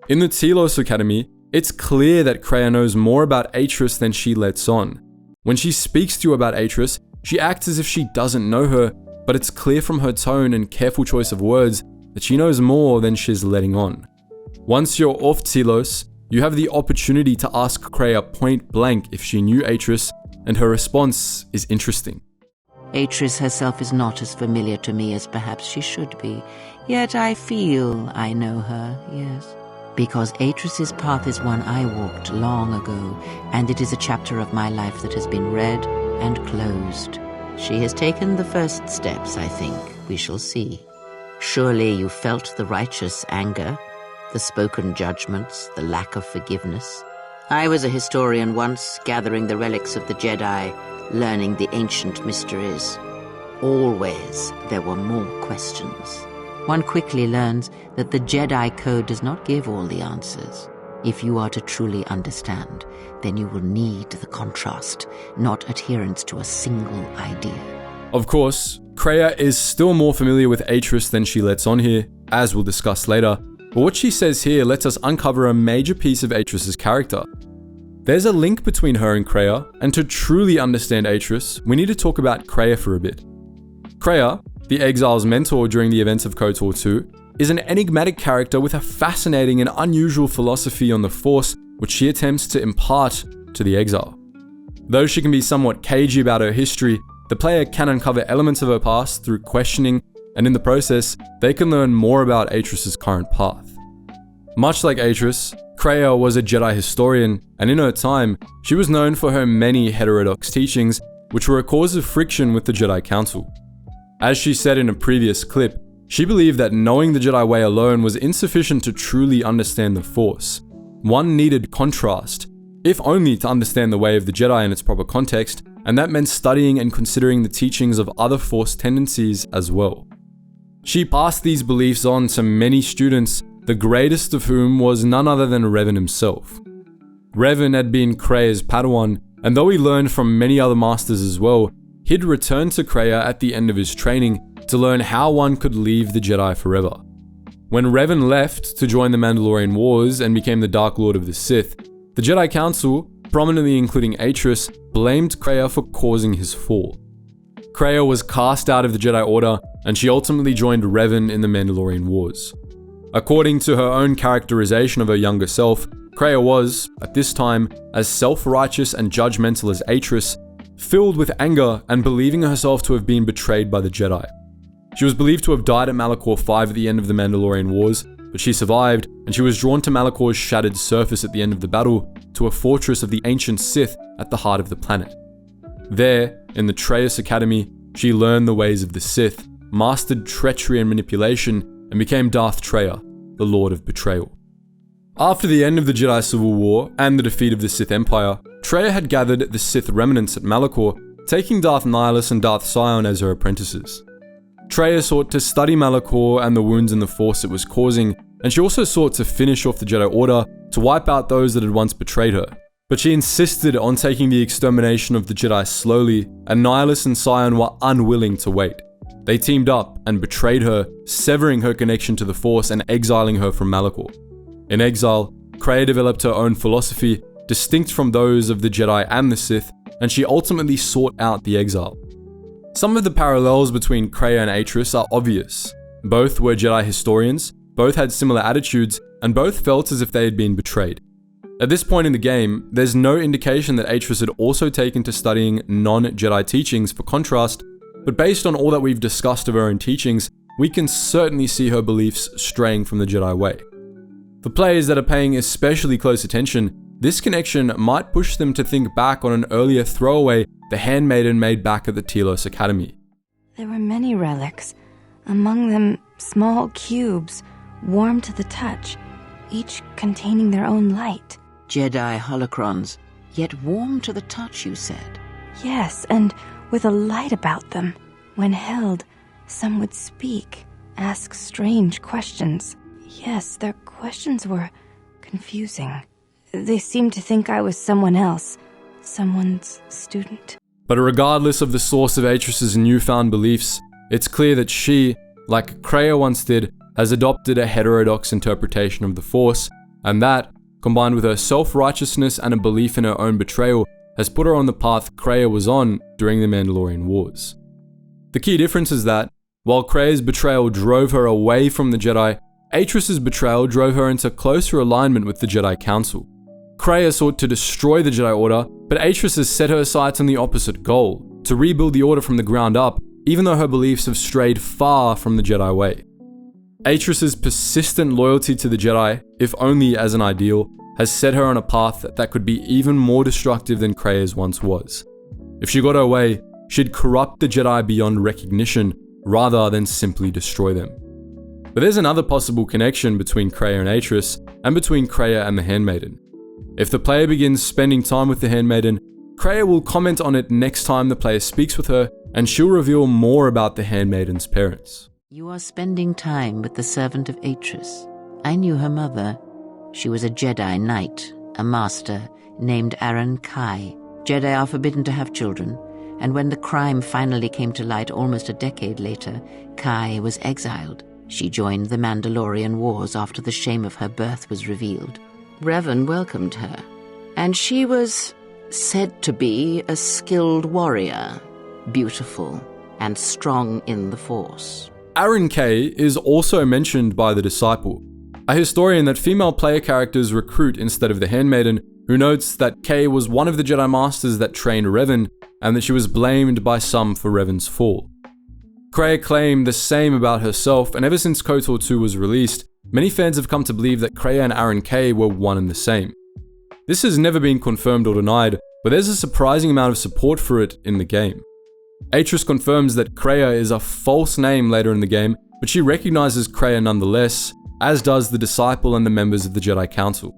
In the Telos Academy, it's clear that Kreia knows more about Atris than she lets on. When she speaks to you about Atris, she acts as if she doesn't know her, but it's clear from her tone and careful choice of words that she knows more than she's letting on. Once you're off Telos, you have the opportunity to ask Kreia point blank if she knew Atris, and her response is interesting. Atris herself is not as familiar to me as perhaps she should be, yet I feel I know her, yes. Because Atris's path is one I walked long ago, and it is a chapter of my life that has been read, and closed. She has taken the first steps, I think. We shall see. Surely you felt the righteous anger, the spoken judgments, the lack of forgiveness. I was a historian once, gathering the relics of the Jedi, learning the ancient mysteries. Always there were more questions. One quickly learns that the Jedi Code does not give all the answers. If you are to truly understand, then you will need the contrast, not adherence to a single idea. Of course, Kreia is still more familiar with Atris than she lets on here, as we'll discuss later, but what she says here lets us uncover a major piece of Atris' character. There's a link between her and Kreia, and to truly understand Atris, we need to talk about Kreia for a bit. Kreia, the Exile's mentor during the events of KOTOR 2, is an enigmatic character with a fascinating and unusual philosophy on the Force, which she attempts to impart to the Exile. Though she can be somewhat cagey about her history, the player can uncover elements of her past through questioning, and in the process, they can learn more about Atris' current path. Much like Atris, Kreia was a Jedi historian, and in her time, she was known for her many heterodox teachings, which were a cause of friction with the Jedi Council. As she said in a previous clip, she believed that knowing the Jedi way alone was insufficient to truly understand the Force. One needed contrast, if only to understand the way of the Jedi in its proper context, and that meant studying and considering the teachings of other Force tendencies as well. She passed these beliefs on to many students, the greatest of whom was none other than Revan himself. Revan had been Kreia's Padawan, and though he learned from many other masters as well, he'd returned to Kreia at the end of his training to learn how one could leave the Jedi forever. When Revan left to join the Mandalorian Wars and became the Dark Lord of the Sith, the Jedi Council, prominently including Atris, blamed Kreia for causing his fall. Kreia was cast out of the Jedi Order, and she ultimately joined Revan in the Mandalorian Wars. According to her own characterization of her younger self, Kreia was, at this time, as self-righteous and judgmental as Atris, filled with anger and believing herself to have been betrayed by the Jedi. She was believed to have died at Malachor 5 at the end of the Mandalorian Wars, but she survived, and she was drawn to Malachor's shattered surface at the end of the battle, to a fortress of the ancient Sith at the heart of the planet. There, in the Traya's Academy, she learned the ways of the Sith, mastered treachery and manipulation, and became Darth Traya, the Lord of Betrayal. After the end of the Jedi Civil War and the defeat of the Sith Empire, Traya had gathered the Sith remnants at Malachor, taking Darth Nihilus and Darth Sion as her apprentices. Traya sought to study Malachor and the wounds in the Force it was causing, and she also sought to finish off the Jedi Order to wipe out those that had once betrayed her. But she insisted on taking the extermination of the Jedi slowly, and Nihilus and Sion were unwilling to wait. They teamed up and betrayed her, severing her connection to the Force and exiling her from Malachor. In exile, Kreia developed her own philosophy, distinct from those of the Jedi and the Sith, and she ultimately sought out the exile. Some of the parallels between Kreia and Atris are obvious. Both were Jedi historians, both had similar attitudes, and both felt as if they had been betrayed. At this point in the game, there's no indication that Atris had also taken to studying non-Jedi teachings for contrast, but based on all that we've discussed of her own teachings, we can certainly see her beliefs straying from the Jedi way. For players that are paying especially close attention, this connection might push them to think back on an earlier throwaway the Handmaiden made back at the Telos Academy. There were many relics, among them small cubes, warm to the touch, each containing their own light. Jedi holocrons, yet warm to the touch, you said. Yes, and with a light about them. When held, some would speak, ask strange questions. Yes, their questions were confusing. They seemed to think I was someone else, someone's student. But regardless of the source of Atris' newfound beliefs, it's clear that she, like Kreia once did, has adopted a heterodox interpretation of the Force, and that, combined with her self-righteousness and a belief in her own betrayal, has put her on the path Kreia was on during the Mandalorian Wars. The key difference is that, while Kreia's betrayal drove her away from the Jedi, Atris' betrayal drove her into closer alignment with the Jedi Council. Kreia sought to destroy the Jedi Order, but Atris has set her sights on the opposite goal, to rebuild the Order from the ground up, even though her beliefs have strayed far from the Jedi way. Atris' persistent loyalty to the Jedi, if only as an ideal, has set her on a path that could be even more destructive than Kreia's once was. If she got her way, she'd corrupt the Jedi beyond recognition rather than simply destroy them. But there's another possible connection between Kreia and Atris, and between Kreia and the Handmaiden. If the player begins spending time with the Handmaiden, Kreia will comment on it next time the player speaks with her, and she'll reveal more about the Handmaiden's parents. You are spending time with the servant of Atris. I knew her mother. She was a Jedi Knight, a master, named Arren Kae. Jedi are forbidden to have children, and when the crime finally came to light almost a decade later, Kae was exiled. She joined the Mandalorian Wars after the shame of her birth was revealed. Revan welcomed her, and she was said to be a skilled warrior, beautiful and strong in the Force. Arren Kae is also mentioned by the Disciple, a historian that female player characters recruit instead of the Handmaiden, who notes that Kae was one of the Jedi Masters that trained Revan, and that she was blamed by some for Revan's fall. Kreia claimed the same about herself, and ever since KOTOR 2 was released, many fans have come to believe that Kreia and Arren Kae were one and the same. This has never been confirmed or denied, but there's a surprising amount of support for it in the game. Atris confirms that Kreia is a false name later in the game, but she recognizes Kreia nonetheless, as does the Disciple and the members of the Jedi Council.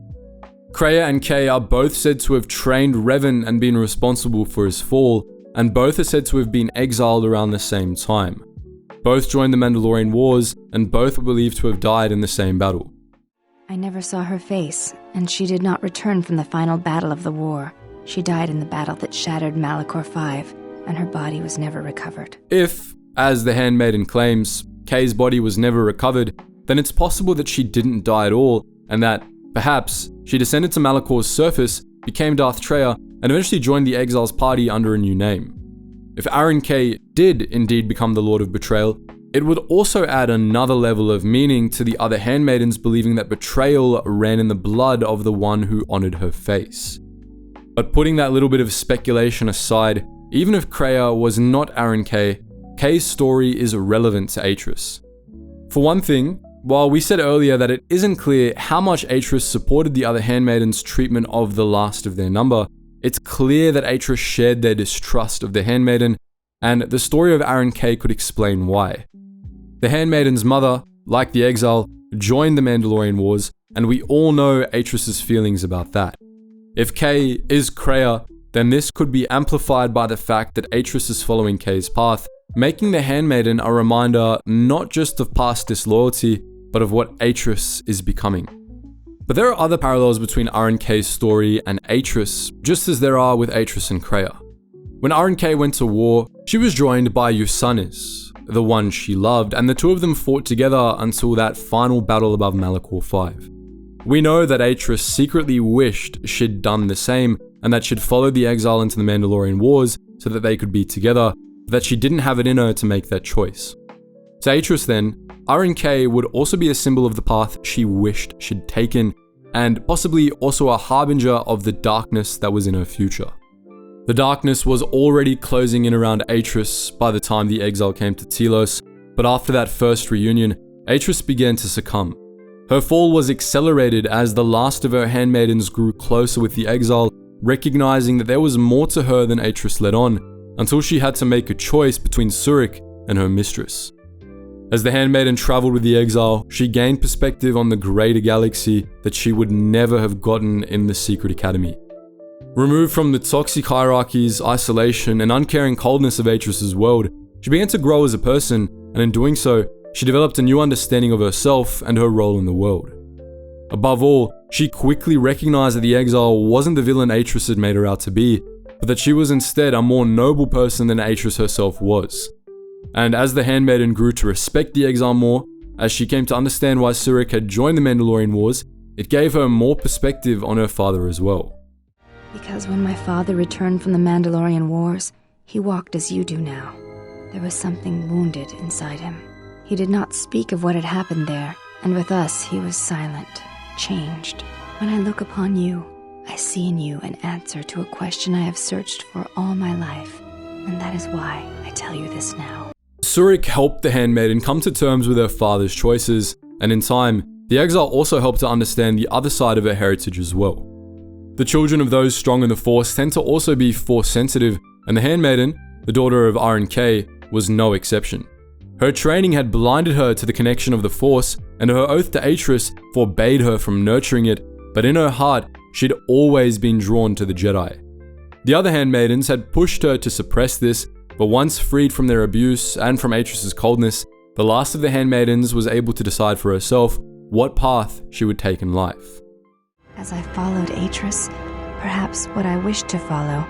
Kreia and Kae are both said to have trained Revan and been responsible for his fall, and both are said to have been exiled around the same time. Both joined the Mandalorian Wars, and both were believed to have died in the same battle. I never saw her face, and she did not return from the final battle of the war. She died in the battle that shattered Malachor 5, and her body was never recovered. If, as the Handmaiden claims, Kae's body was never recovered, then it's possible that she didn't die at all, and that, perhaps, she descended to Malachor's surface, became Darth Treya, and eventually joined the Exiles party under a new name. If Arren Kae did indeed become the Lord of Betrayal, it would also add another level of meaning to the other Handmaidens believing that betrayal ran in the blood of the one who honored her face. But putting that little bit of speculation aside, even if Kreia was not Arren Kae, Kae's story is relevant to Atris. For one thing, while we said earlier that it isn't clear how much Atris supported the other Handmaidens' treatment of the last of their number, it's clear that Atris shared their distrust of the Handmaiden, and the story of Arren Kae could explain why. The Handmaiden's mother, like the Exile, joined the Mandalorian Wars, and we all know Atris' feelings about that. If Kae is Kreia, then this could be amplified by the fact that Atris is following Kae's path, making the Handmaiden a reminder not just of past disloyalty, but of what Atris is becoming. But there are other parallels between Arren Kae's story and Atris, just as there are with Atris and Kreia. When Arren Kae went to war, she was joined by Yusanis, the one she loved, and the two of them fought together until that final battle above Malachor 5. We know that Atris secretly wished she'd done the same, and that she'd followed the Exile into the Mandalorian Wars so that they could be together, but that she didn't have it in her to make that choice. To Atris then, Arren Kae would also be a symbol of the path she wished she'd taken, and possibly also a harbinger of the darkness that was in her future. The darkness was already closing in around Atris by the time the Exile came to Telos, but after that first reunion, Atris began to succumb. Her fall was accelerated as the last of her handmaidens grew closer with the Exile, recognizing that there was more to her than Atris let on, until she had to make a choice between Surik and her mistress. As the handmaiden traveled with the Exile, she gained perspective on the greater galaxy that she would never have gotten in the Secret Academy. Removed from the toxic hierarchies, isolation, and uncaring coldness of Atris' world, she began to grow as a person, and in doing so, she developed a new understanding of herself and her role in the world. Above all, she quickly recognized that the Exile wasn't the villain Atris had made her out to be, but that she was instead a more noble person than Atris herself was. And as the handmaiden grew to respect the Exile more, as she came to understand why Surik had joined the Mandalorian Wars, it gave her more perspective on her father as well. Because when my father returned from the Mandalorian Wars, he walked as you do now. There was something wounded inside him. He did not speak of what had happened there, and with us he was silent, changed. When I look upon you, I see in you an answer to a question I have searched for all my life, and that is why I tell you this now. Surik helped the handmaiden come to terms with her father's choices, and in time, the Exile also helped her understand the other side of her heritage as well. The children of those strong in the Force tend to also be Force sensitive, and the Handmaiden, the daughter of Arren Kae, was no exception. Her training had blinded her to the connection of the Force, and her oath to Atris forbade her from nurturing it, but in her heart, she'd always been drawn to the Jedi. The other handmaidens had pushed her to suppress this, but once freed from their abuse and from Atris's coldness, the last of the handmaidens was able to decide for herself what path she would take in life. As I followed Atris, perhaps what I wished to follow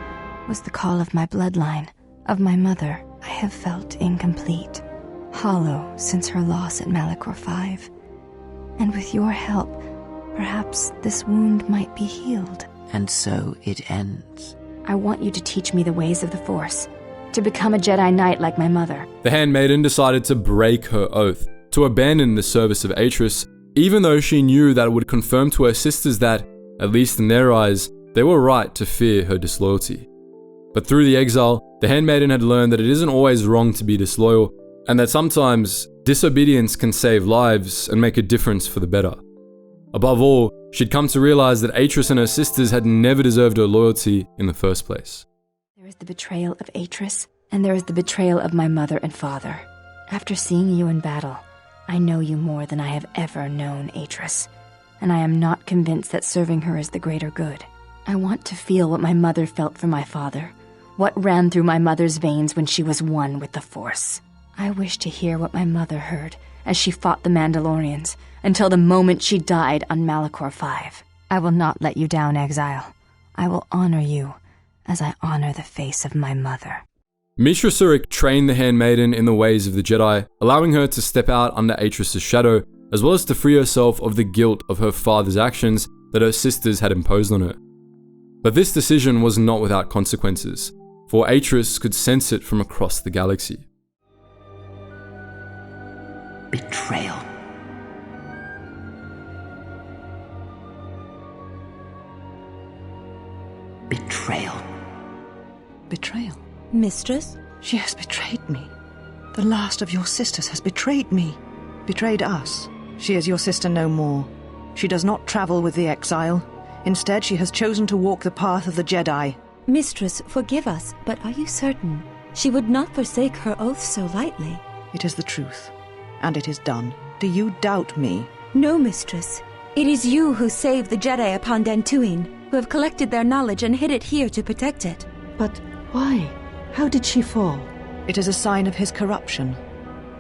was the call of my bloodline, of my mother. I have felt incomplete, hollow since her loss at Malachor 5. And with your help, perhaps this wound might be healed. And so it ends. I want you to teach me the ways of the Force, to become a Jedi Knight like my mother. The handmaiden decided to break her oath, to abandon the service of Atris, even though she knew that it would confirm to her sisters that, at least in their eyes, they were right to fear her disloyalty. But through the exile, the handmaiden had learned that it isn't always wrong to be disloyal, and that sometimes disobedience can save lives and make a difference for the better. Above all, she'd come to realize that Atris and her sisters had never deserved her loyalty in the first place. There is the betrayal of Atris, and there is the betrayal of my mother and father. After seeing you in battle, I know you more than I have ever known Atris, and I am not convinced that serving her is the greater good. I want to feel what my mother felt for my father, what ran through my mother's veins when she was one with the Force. I wish to hear what my mother heard as she fought the Mandalorians, until the moment she died on Malachor 5. I will not let you down, Exile. I will honor you as I honor the face of my mother. Mishra Surik trained the handmaiden in the ways of the Jedi, allowing her to step out under Atris' shadow, as well as to free herself of the guilt of her father's actions that her sisters had imposed on her. But this decision was not without consequences, for Atris could sense it from across the galaxy. Betrayal. Betrayal. Betrayal? Mistress? She has betrayed me. The last of your sisters has betrayed me. Betrayed us. She is your sister no more. She does not travel with the exile. Instead, she has chosen to walk the path of the Jedi. Mistress, forgive us, but are you certain? She would not forsake her oath so lightly. It is the truth, and it is done. Do you doubt me? No, mistress. It is you who saved the Jedi upon Dantooine, who have collected their knowledge and hid it here to protect it. But why? How did she fall? It is a sign of his corruption,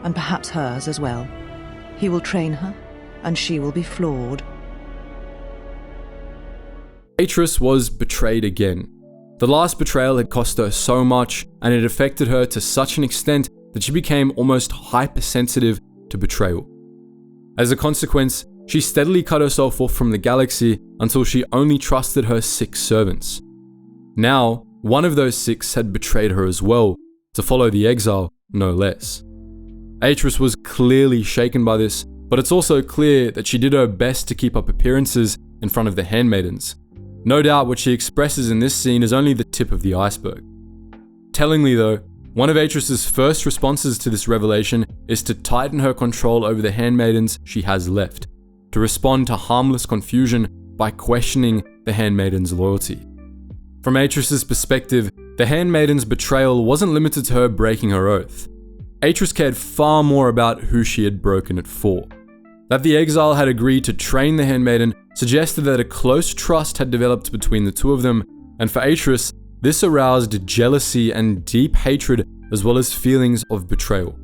and perhaps hers as well. He will train her, and she will be flawed. Atris was betrayed again. The last betrayal had cost her so much, and it affected her to such an extent that she became almost hypersensitive to betrayal. As a consequence, she steadily cut herself off from the galaxy until she only trusted her 6 servants. Now, one of those 6 had betrayed her as well, to follow the exile, no less. Atris was clearly shaken by this, but it's also clear that she did her best to keep up appearances in front of the handmaidens. No doubt what she expresses in this scene is only the tip of the iceberg. Tellingly though, one of Atris' first responses to this revelation is to tighten her control over the handmaidens she has left, to respond to harmless confusion by questioning the handmaidens' loyalty. From Atris' perspective, the handmaiden's betrayal wasn't limited to her breaking her oath. Atris cared far more about who she had broken it for. That the exile had agreed to train the handmaiden suggested that a close trust had developed between the two of them, and for Atris, this aroused jealousy and deep hatred as well as feelings of betrayal.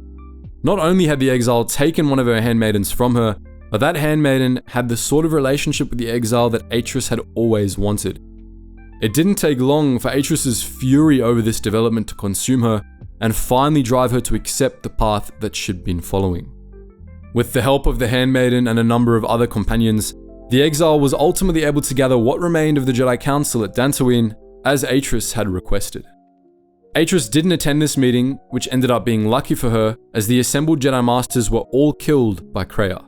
Not only had the exile taken one of her handmaidens from her, but that handmaiden had the sort of relationship with the exile that Atris had always wanted. It didn't take long for Atris' fury over this development to consume her and finally drive her to accept the path that she'd been following. With the help of the handmaiden and a number of other companions, the exile was ultimately able to gather what remained of the Jedi Council at Dantooine, as Atris had requested. Atris didn't attend this meeting, which ended up being lucky for her, as the assembled Jedi Masters were all killed by Kreia.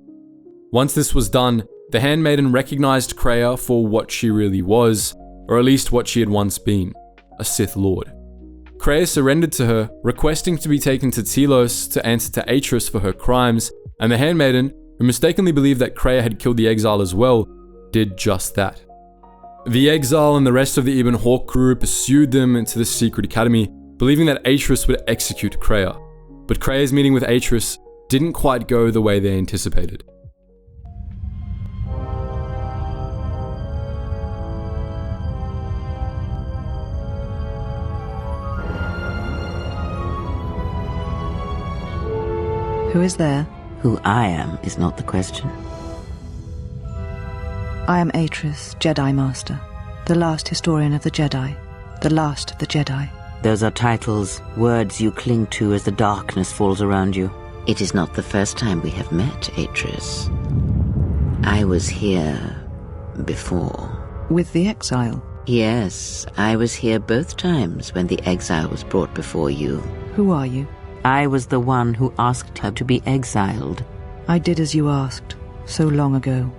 Once this was done, the handmaiden recognized Kreia for what she really was, or at least what she had once been, a Sith Lord. Kreia surrendered to her, requesting to be taken to Telos to answer to Atris for her crimes, and the handmaiden, who mistakenly believed that Kreia had killed the exile as well, did just that. The Exile and the rest of the Ibn Hawk crew pursued them into the secret academy, believing that Atris would execute Kreia. But Kreia's meeting with Atris didn't quite go the way they anticipated. Who is there? Who I am is not the question. I am Atris, Jedi Master, the last historian of the Jedi, the last of the Jedi. Those are titles, words you cling to as the darkness falls around you. It is not the first time we have met, Atris. I was here before. With the Exile? Yes, I was here both times when the Exile was brought before you. Who are you? I was the one who asked her to be exiled. I did as you asked, so long ago.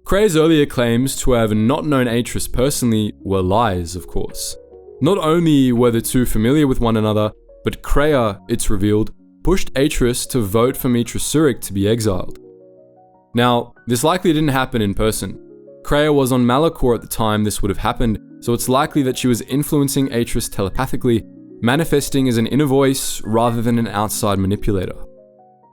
Kreia's earlier claims to have not known Atris personally were lies, of course. Not only were the two familiar with one another, but Kreia, it's revealed, pushed Atris to vote for Mitra Surik to be exiled. Now, this likely didn't happen in person. Kreia was on Malachor at the time this would have happened, so it's likely that she was influencing Atris telepathically, manifesting as an inner voice rather than an outside manipulator.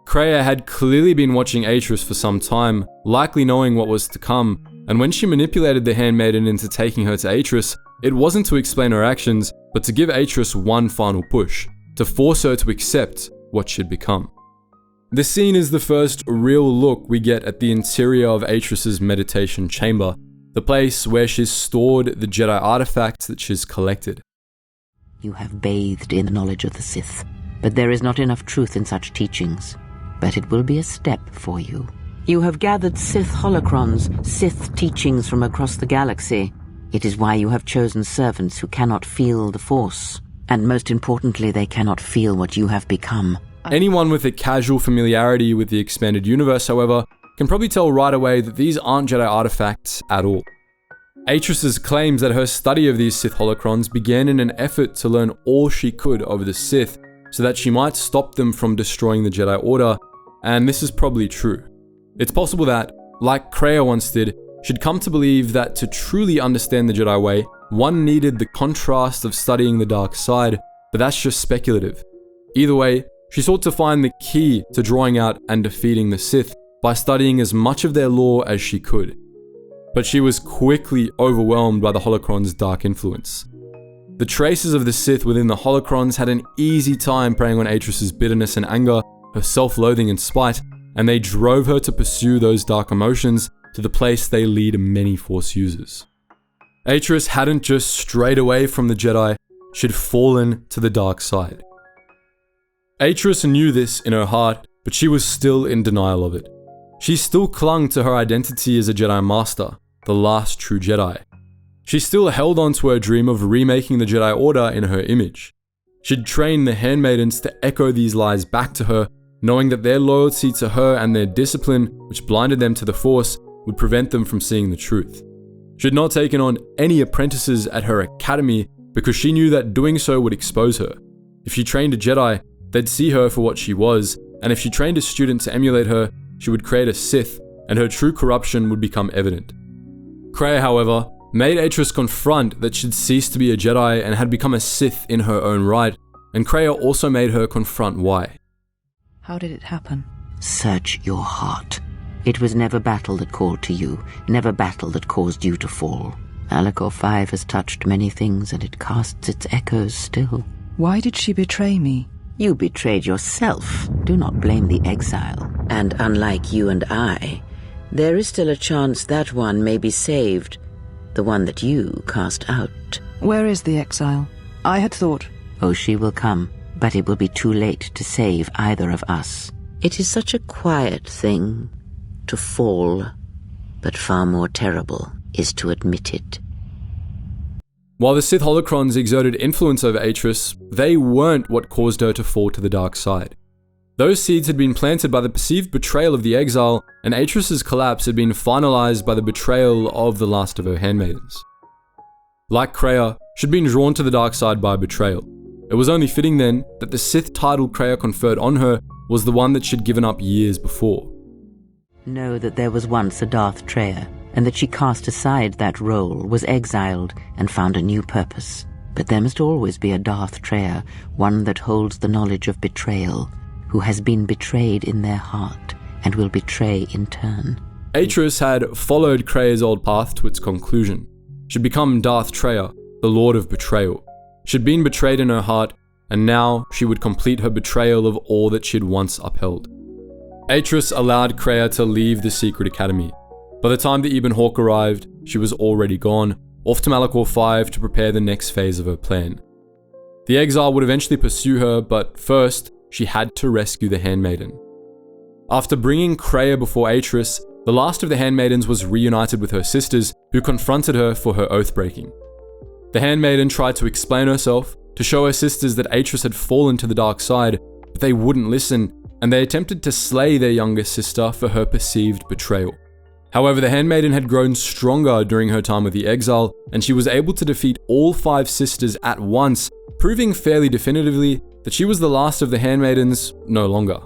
Kreia had clearly been watching Atris for some time, likely knowing what was to come, and when she manipulated the Handmaiden into taking her to Atris, it wasn't to explain her actions, but to give Atris one final push, to force her to accept what she'd become. This scene is the first real look we get at the interior of Atris's meditation chamber, the place where she's stored the Jedi artifacts that she's collected. You have bathed in the knowledge of the Sith, but there is not enough truth in such teachings. But it will be a step for you. You have gathered Sith holocrons, Sith teachings from across the galaxy. It is why you have chosen servants who cannot feel the Force. And most importantly, they cannot feel what you have become. Anyone with a casual familiarity with the expanded universe, however, can probably tell right away that these aren't Jedi artifacts at all. Atris claims that her study of these Sith holocrons began in an effort to learn all she could over the Sith, so that she might stop them from destroying the Jedi Order, and this is probably true. It's possible that, like Kreia once did, she'd come to believe that to truly understand the Jedi way, one needed the contrast of studying the dark side, but that's just speculative. Either way, she sought to find the key to drawing out and defeating the Sith by studying as much of their lore as she could. But she was quickly overwhelmed by the holocron's dark influence. The traces of the Sith within the holocrons had an easy time preying on Atris's bitterness and anger, her self-loathing and spite, and they drove her to pursue those dark emotions to the place they lead many Force users. Atris hadn't just strayed away from the Jedi, she'd fallen to the dark side. Atris knew this in her heart, but she was still in denial of it. She still clung to her identity as a Jedi Master, the last true Jedi. She still held on to her dream of remaking the Jedi Order in her image. She'd trained the Handmaidens to echo these lies back to her, knowing that their loyalty to her and their discipline, which blinded them to the Force, would prevent them from seeing the truth. She'd not taken on any apprentices at her academy because she knew that doing so would expose her. If she trained a Jedi, they'd see her for what she was, and if she trained a student to emulate her, she would create a Sith, and her true corruption would become evident. Kreia, however, made Atris confront that she'd ceased to be a Jedi and had become a Sith in her own right, and Kreia also made her confront why. How did it happen? Search your heart. It was never battle that called to you, never battle that caused you to fall. Malachor 5 has touched many things, and it casts its echoes still. Why did she betray me? You betrayed yourself. Do not blame the exile. And unlike you and I, there is still a chance that one may be saved. The one that you cast out. Where is the exile? I had thought... Oh, she will come, but it will be too late to save either of us. It is such a quiet thing to fall, but far more terrible is to admit it. While the Sith holocrons exerted influence over Atris, they weren't what caused her to fall to the dark side. Those seeds had been planted by the perceived betrayal of the exile, and Atris's collapse had been finalized by the betrayal of the last of her handmaidens. Like Kreia, she'd been drawn to the dark side by betrayal. It was only fitting then that the Sith title Kreia conferred on her was the one that she'd given up years before. Know that there was once a Darth Treya, and that she cast aside that role, was exiled, and found a new purpose. But there must always be a Darth Treya, one that holds the knowledge of betrayal, who has been betrayed in their heart, and will betray in turn. Atris had followed Kreia's old path to its conclusion. She'd become Darth Treya, the Lord of Betrayal. She'd been betrayed in her heart, and now she would complete her betrayal of all that she'd once upheld. Atris allowed Kreia to leave the secret academy. By the time the Ebon Hawk arrived, she was already gone, off to Malachor 5 to prepare the next phase of her plan. The exile would eventually pursue her, but first, she had to rescue the Handmaiden. After bringing Kreia before Atris, the last of the Handmaidens was reunited with her sisters, who confronted her for her oath-breaking. The Handmaiden tried to explain herself, to show her sisters that Atris had fallen to the dark side, but they wouldn't listen, and they attempted to slay their younger sister for her perceived betrayal. However, the Handmaiden had grown stronger during her time with the exile, and she was able to defeat all 5 sisters at once, proving fairly definitively that she was the last of the Handmaidens no longer.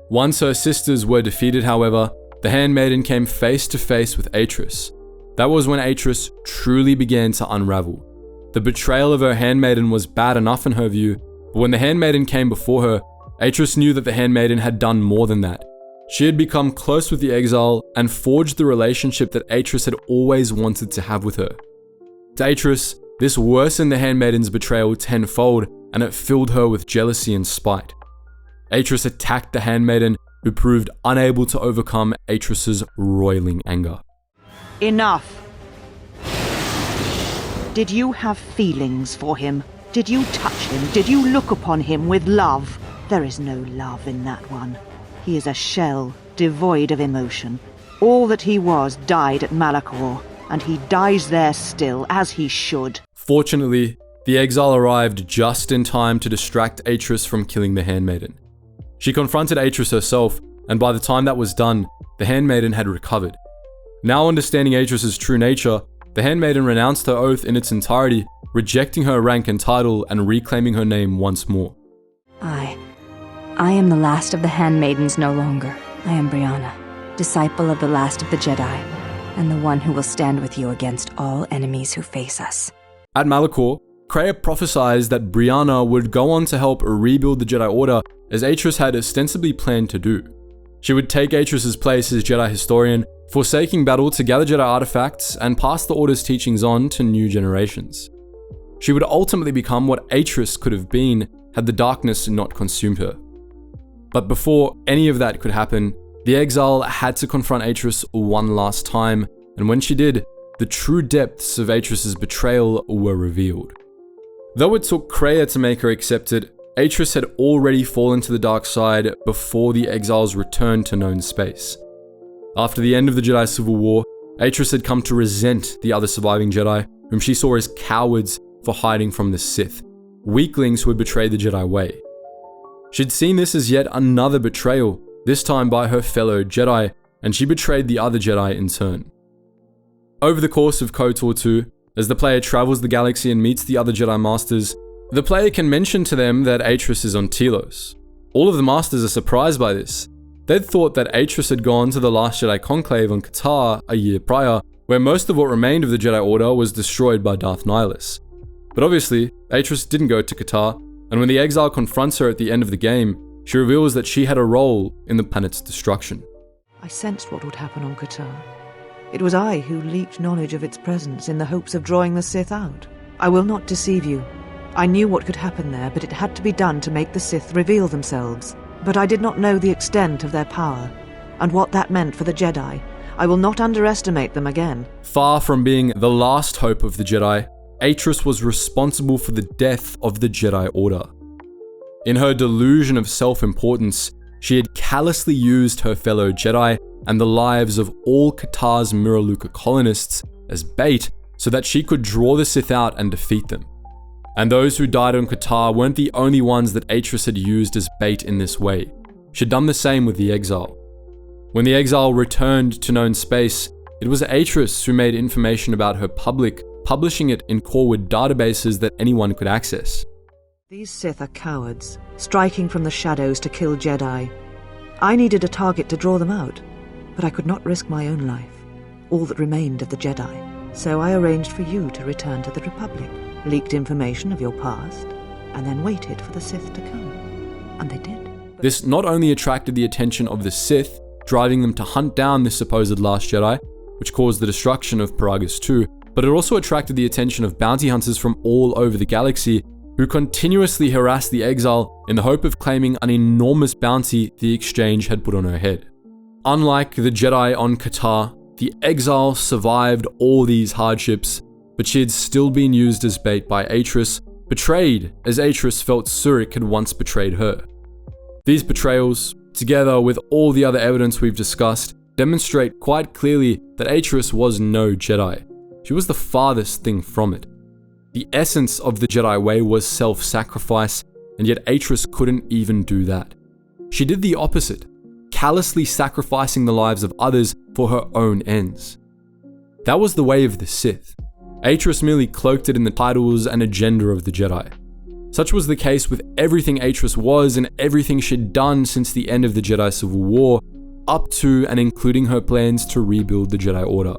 Once her sisters were defeated, however, the Handmaiden came face to face with Atris. That was when Atris truly began to unravel. The betrayal of her Handmaiden was bad enough in her view, but when the Handmaiden came before her, Atris knew that the Handmaiden had done more than that. She had become close with the exile and forged the relationship that Atris had always wanted to have with her. To Atris, this worsened the Handmaiden's betrayal tenfold, and it filled her with jealousy and spite. Atris attacked the Handmaiden, who proved unable to overcome Atris's roiling anger. Enough! Did you have feelings for him? Did you touch him? Did you look upon him with love? There is no love in that one. He is a shell, devoid of emotion. All that he was died at Malachor, and he dies there still, as he should. Fortunately, the exile arrived just in time to distract Atris from killing the Handmaiden. She confronted Atris herself, and by the time that was done, the Handmaiden had recovered. Now understanding Atris's true nature, the Handmaiden renounced her oath in its entirety, rejecting her rank and title and reclaiming her name once more. I am the last of the Handmaidens no longer. I am Brianna, disciple of the last of the Jedi, and the one who will stand with you against all enemies who face us. At Malachor, Kreia prophesied that Brianna would go on to help rebuild the Jedi Order, as Atris had ostensibly planned to do. She would take Atris's place as Jedi historian, forsaking battle to gather Jedi artifacts and pass the Order's teachings on to new generations. She would ultimately become what Atris could have been had the darkness not consumed her. But before any of that could happen, the exile had to confront Atris one last time, and when she did, the true depths of Atris's betrayal were revealed. Though it took Kreia to make her accept it, Atris had already fallen to the dark side before the exile's return to known space. After the end of the Jedi Civil War, Atris had come to resent the other surviving Jedi, whom she saw as cowards for hiding from the Sith, weaklings who had betrayed the Jedi way. She'd seen this as yet another betrayal, this time by her fellow Jedi, and she betrayed the other Jedi in turn. Over the course of KOTOR 2, as the player travels the galaxy and meets the other Jedi Masters, the player can mention to them that Atris is on Telos. All of the Masters are surprised by this. They'd thought that Atris had gone to the Last Jedi Conclave on Katar a year prior, where most of what remained of the Jedi Order was destroyed by Darth Nihilus. But obviously, Atris didn't go to Katar, and when the exile confronts her at the end of the game, she reveals that she had a role in the planet's destruction. I sensed what would happen on Katar. It was I who leaked knowledge of its presence in the hopes of drawing the Sith out. I will not deceive you. I knew what could happen there, but it had to be done to make the Sith reveal themselves. But I did not know the extent of their power, and what that meant for the Jedi. I will not underestimate them again. Far from being the last hope of the Jedi, Atris was responsible for the death of the Jedi Order. In her delusion of self-importance, she had callously used her fellow Jedi and the lives of all Katar's Miraluka colonists as bait so that she could draw the Sith out and defeat them. And those who died on Katar weren't the only ones that Atris had used as bait in this way. She'd done the same with the exile. When the exile returned to known space, it was Atris who made information about her public, publishing it in Corwood databases that anyone could access. These Sith are cowards, striking from the shadows to kill Jedi. I needed a target to draw them out, but I could not risk my own life. all that remained of the Jedi. So I arranged for you to return to the Republic, leaked information of your past, and then waited for the Sith to come. And they did. This not only attracted the attention of the Sith, driving them to hunt down this supposed Last Jedi, which caused the destruction of Paragus II, but it also attracted the attention of bounty hunters from all over the galaxy who continuously harassed the exile in the hope of claiming an enormous bounty the exchange had put on her head. Unlike the Jedi on Katar, the exile survived all these hardships, but she had still been used as bait by Atris, betrayed as Atris felt Surik had once betrayed her. These betrayals, together with all the other evidence we've discussed, demonstrate quite clearly that Atris was no Jedi. She was the farthest thing from it. The essence of the Jedi way was self-sacrifice, and yet Atris couldn't even do that. She did the opposite, callously sacrificing the lives of others for her own ends. That was the way of the Sith. Atris merely cloaked it in the titles and agenda of the Jedi. Such was the case with everything Atris was and everything she'd done since the end of the Jedi Civil War, up to and including her plans to rebuild the Jedi Order.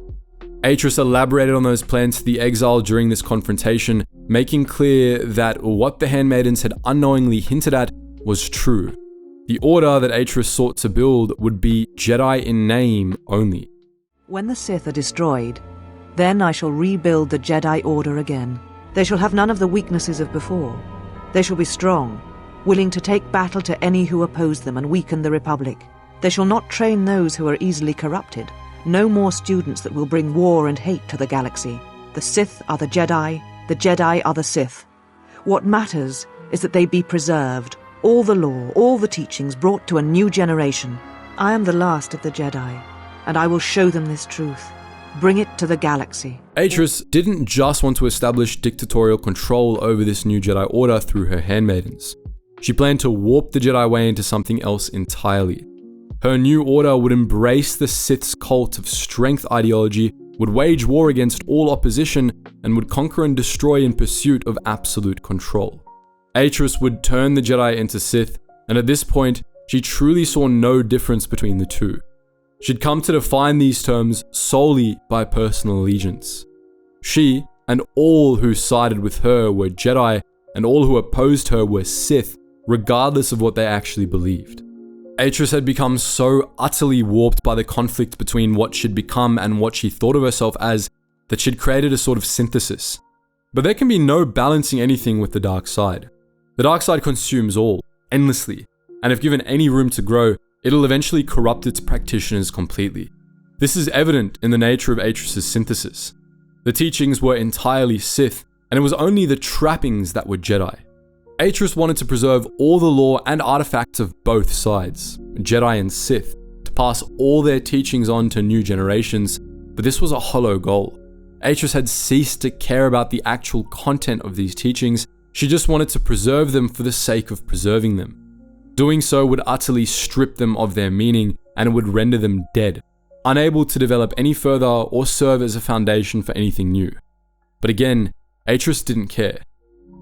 Atris elaborated on those plans to the exile during this confrontation, making clear that what the Handmaidens had unknowingly hinted at was true. The order that Atris sought to build would be Jedi in name only. When the Sith are destroyed, then I shall rebuild the Jedi Order again. They shall have none of the weaknesses of before. They shall be strong, willing to take battle to any who oppose them and weaken the Republic. They shall not train those who are easily corrupted. No more students that will bring war and hate to the galaxy. The Sith are the Jedi are the Sith. What matters is that they be preserved, all the lore, all the teachings brought to a new generation. I am the last of the Jedi, and I will show them this truth. Bring it to the galaxy. Atris didn't just want to establish dictatorial control over this new Jedi Order through her handmaidens. She planned to warp the Jedi way into something else entirely. Her new order would embrace the Sith's cult of strength ideology, would wage war against all opposition, and would conquer and destroy in pursuit of absolute control. Atris would turn the Jedi into Sith, and at this point, she truly saw no difference between the two. She'd come to define these terms solely by personal allegiance. She, and all who sided with her, were Jedi, and all who opposed her were Sith, regardless of what they actually believed. Atris had become so utterly warped by the conflict between what she'd become and what she thought of herself as, that she'd created a sort of synthesis. But there can be no balancing anything with the dark side. The dark side consumes all, endlessly, and if given any room to grow, it'll eventually corrupt its practitioners completely. This is evident in the nature of Atris' synthesis. The teachings were entirely Sith, and it was only the trappings that were Jedi. Atris wanted to preserve all the lore and artifacts of both sides, Jedi and Sith, to pass all their teachings on to new generations, but this was a hollow goal. Atris had ceased to care about the actual content of these teachings, she just wanted to preserve them for the sake of preserving them. Doing so would utterly strip them of their meaning, and it would render them dead, unable to develop any further or serve as a foundation for anything new. But again, Atris didn't care.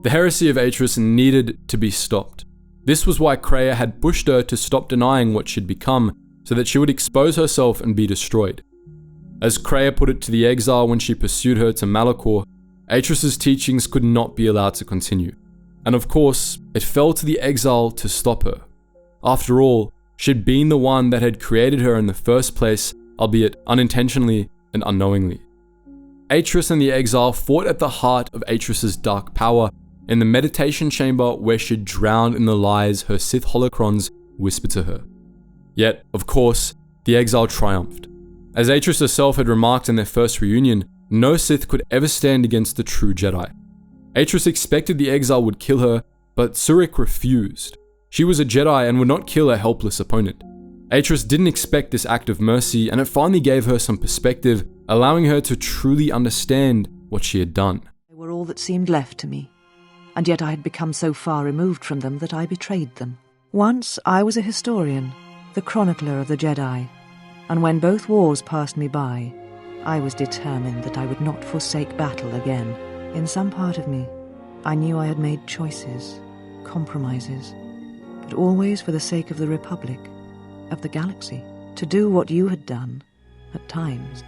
The heresy of Atris needed to be stopped. This was why Kreia had pushed her to stop denying what she'd become, so that she would expose herself and be destroyed. As Kreia put it to the exile when she pursued her to Malachor, Atris' teachings could not be allowed to continue. And of course, it fell to the exile to stop her. After all, she'd been the one that had created her in the first place, albeit unintentionally and unknowingly. Atris and the exile fought at the heart of Atris' dark power, in the meditation chamber where she'd drowned in the lies her Sith holocrons whispered to her. Yet, of course, the exile triumphed. As Atris herself had remarked in their first reunion, no Sith could ever stand against the true Jedi. Atris expected the exile would kill her, but Surik refused. She was a Jedi and would not kill a helpless opponent. Atris didn't expect this act of mercy, and it finally gave her some perspective, allowing her to truly understand what she had done. They were all that seemed left to me, and yet I had become so far removed from them that I betrayed them. Once I was a historian, the chronicler of the Jedi, and when both wars passed me by, I was determined that I would not forsake battle again. In some part of me, I knew I had made choices, compromises, but always for the sake of the Republic, of the galaxy, to do what you had done, at times,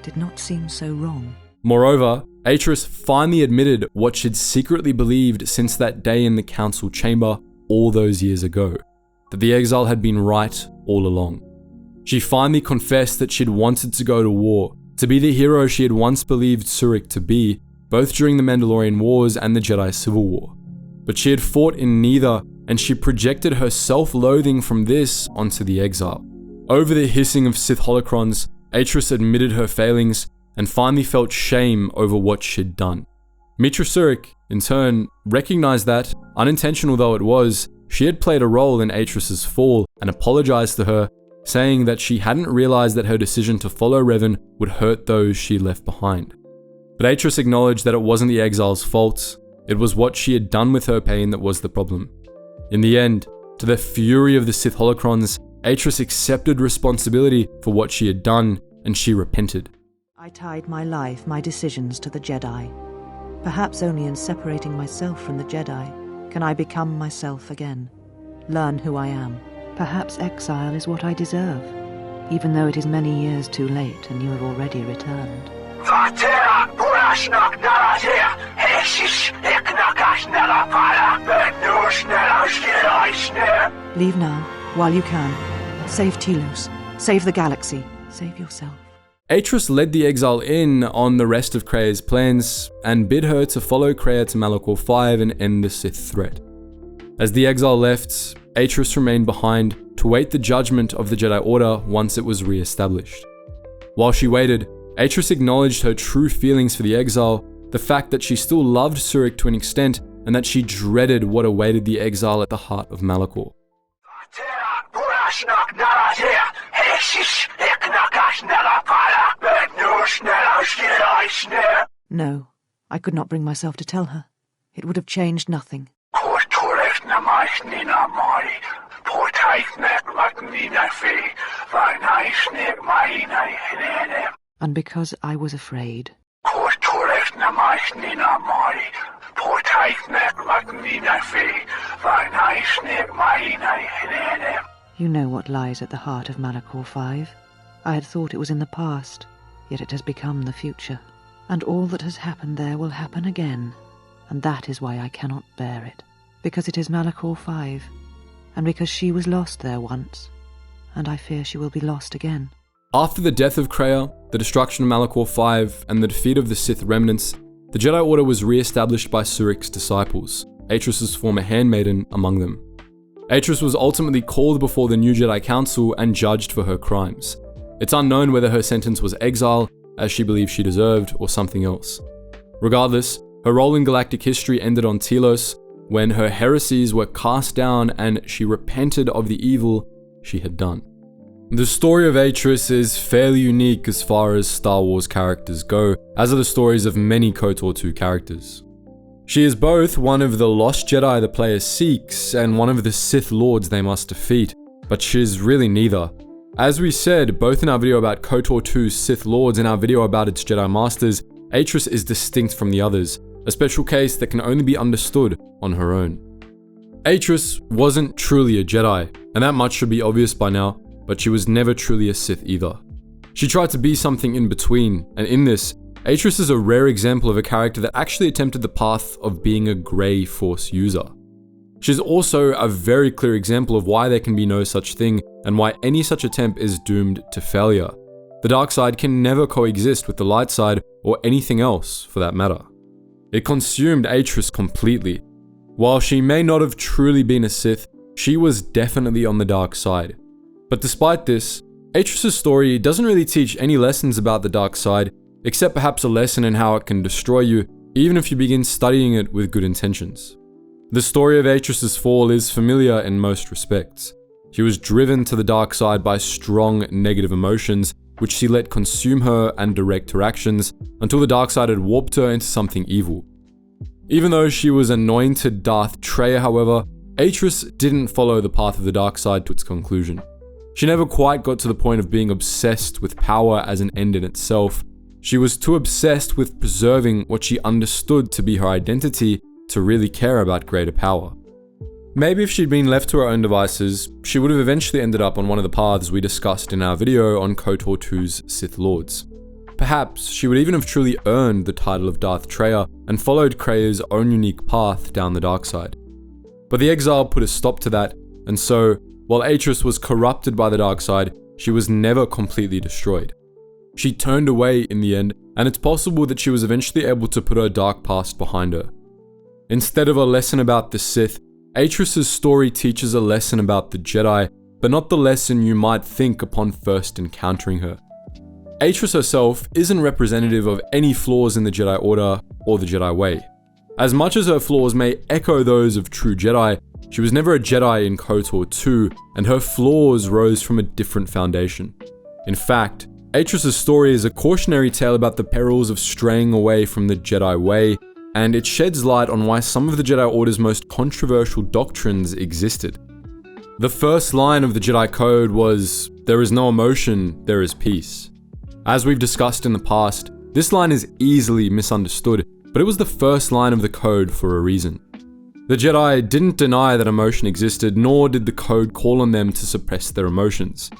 did not seem so wrong. Moreover, Atris finally admitted what she'd secretly believed since that day in the council chamber all those years ago, that the exile had been right all along. She finally confessed that she'd wanted to go to war, to be the hero she had once believed Surik to be, both during the Mandalorian Wars and the Jedi Civil War. But she had fought in neither, and she projected her self-loathing from this onto the exile. Over the hissing of Sith holocrons, Atris admitted her failings and finally felt shame over what she'd done. Mitra Surik, in turn, recognized that, unintentional though it was, she had played a role in Atris's fall and apologized to her, saying that she hadn't realized that her decision to follow Revan would hurt those she left behind. But Atris acknowledged that it wasn't the exile's fault, it was what she had done with her pain that was the problem. In the end, to the fury of the Sith holocrons, Atris accepted responsibility for what she had done, and she repented. I tied my life, my decisions to the Jedi. Perhaps only in separating myself from the Jedi can I become myself again, learn who I am. Perhaps exile is what I deserve, even though it is many years too late and you have already returned. Leave now, while you can. Save Telos, save the galaxy, save yourself. Atris led the exile in on the rest of Kreia's plans and bid her to follow Kreia to Malachor 5 and end the Sith threat. As the exile left, Atris remained behind to wait the judgment of the Jedi Order once it was re-established. While she waited, Atris acknowledged her true feelings for the exile, the fact that she still loved Surik to an extent, and that she dreaded what awaited the exile at the heart of Malachor. No, I could not bring myself to tell her. It would have changed nothing. And because I was afraid. You know what lies at the heart of Malachor 5. I had thought it was in the past, yet it has become the future. And all that has happened there will happen again. And that is why I cannot bear it. Because it is Malachor 5. And because she was lost there once. And I fear she will be lost again. After the death of Kreia, the destruction of Malachor 5, and the defeat of the Sith remnants, the Jedi Order was re-established by Surik's disciples, Atris's former handmaiden among them. Atris was ultimately called before the new Jedi Council and judged for her crimes. It's unknown whether her sentence was exile, as she believed she deserved, or something else. Regardless, her role in galactic history ended on Telos, when her heresies were cast down and she repented of the evil she had done. The story of Atris is fairly unique as far as Star Wars characters go, as are the stories of many KOTOR 2 characters. She is both one of the lost Jedi the player seeks and one of the Sith Lords they must defeat, but she's really neither. As we said, both in our video about KOTOR 2's Sith Lords and our video about its Jedi Masters, Atris is distinct from the others, a special case that can only be understood on her own. Atris wasn't truly a Jedi, and that much should be obvious by now, but she was never truly a Sith either. She tried to be something in between, and in this, Atris is a rare example of a character that actually attempted the path of being a grey Force user. She's also a very clear example of why there can be no such thing, and why any such attempt is doomed to failure. The dark side can never coexist with the light side, or anything else for that matter. It consumed Atris completely. While she may not have truly been a Sith, she was definitely on the dark side. But despite this, Atris' story doesn't really teach any lessons about the dark side, except perhaps a lesson in how it can destroy you, even if you begin studying it with good intentions. The story of Atris' fall is familiar in most respects. She was driven to the dark side by strong negative emotions, which she let consume her and direct her actions, until the dark side had warped her into something evil. Even though she was anointed Darth Treya, however, Atris didn't follow the path of the dark side to its conclusion. She never quite got to the point of being obsessed with power as an end in itself. She was too obsessed with preserving what she understood to be her identity to really care about greater power. Maybe if she'd been left to her own devices, she would have eventually ended up on one of the paths we discussed in our video on KOTOR 2's Sith Lords. Perhaps she would even have truly earned the title of Darth Treya and followed Kreia's own unique path down the dark side. But the exile put a stop to that, and so, while Atris was corrupted by the dark side, she was never completely destroyed. She turned away in the end, and it's possible that she was eventually able to put her dark past behind her. Instead of a lesson about the Sith, Atris' story teaches a lesson about the Jedi, but not the lesson you might think upon first encountering her. Atris herself isn't representative of any flaws in the Jedi Order or the Jedi Way. As much as her flaws may echo those of true Jedi, she was never a Jedi in KOTOR 2, and her flaws rose from a different foundation. In fact, Atris' story is a cautionary tale about the perils of straying away from the Jedi Way, and it sheds light on why some of the Jedi Order's most controversial doctrines existed. The first line of the Jedi Code was, "There is no emotion, there is peace." As we've discussed in the past, this line is easily misunderstood, but it was the first line of the code for a reason. The Jedi didn't deny that emotion existed, nor did the code call on them to suppress their emotions.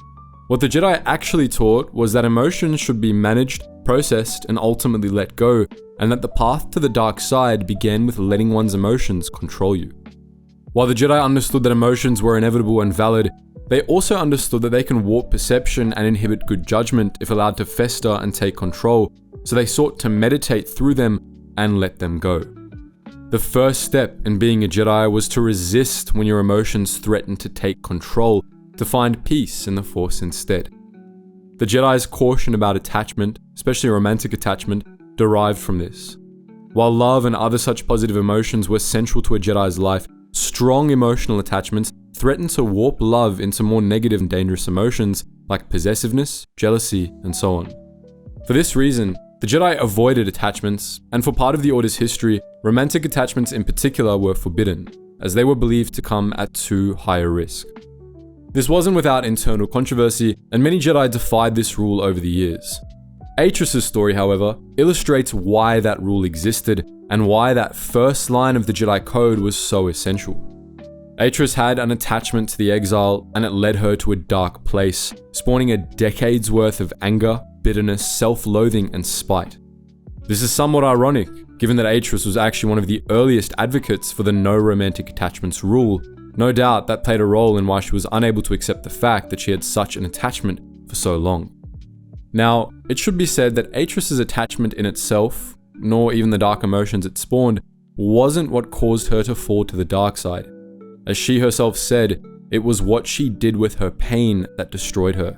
What the Jedi actually taught was that emotions should be managed, processed, and ultimately let go, and that the path to the dark side began with letting one's emotions control you. While the Jedi understood that emotions were inevitable and valid, they also understood that they can warp perception and inhibit good judgment if allowed to fester and take control, so they sought to meditate through them and let them go. The first step in being a Jedi was to resist when your emotions threatened to take control, to find peace in the Force instead. The Jedi's caution about attachment, especially romantic attachment, derived from this. While love and other such positive emotions were central to a Jedi's life, strong emotional attachments threatened to warp love into more negative and dangerous emotions like possessiveness, jealousy, and so on. For this reason, the Jedi avoided attachments, and for part of the Order's history, romantic attachments in particular were forbidden, as they were believed to come at too high a risk. This wasn't without internal controversy, and many Jedi defied this rule over the years. Atris' story, however, illustrates why that rule existed, and why that first line of the Jedi Code was so essential. Atris had an attachment to the exile, and it led her to a dark place, spawning a decade's worth of anger, bitterness, self-loathing, and spite. This is somewhat ironic, given that Atris was actually one of the earliest advocates for the no romantic attachments rule. No doubt that played a role in why she was unable to accept the fact that she had such an attachment for so long. Now, it should be said that Atris' attachment in itself, nor even the dark emotions it spawned, wasn't what caused her to fall to the dark side. As she herself said, it was what she did with her pain that destroyed her.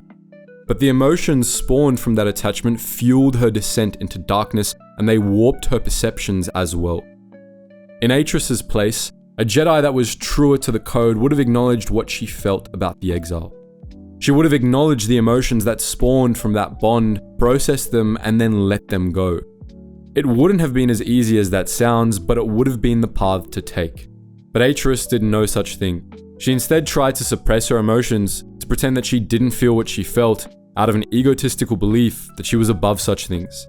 But the emotions spawned from that attachment fueled her descent into darkness, and they warped her perceptions as well. In Atris' place, a Jedi that was truer to the code would have acknowledged what she felt about the exile. She would have acknowledged the emotions that spawned from that bond, processed them, and then let them go. It wouldn't have been as easy as that sounds, but it would have been the path to take. But Atris did no such thing. She instead tried to suppress her emotions, to pretend that she didn't feel what she felt, out of an egotistical belief that she was above such things.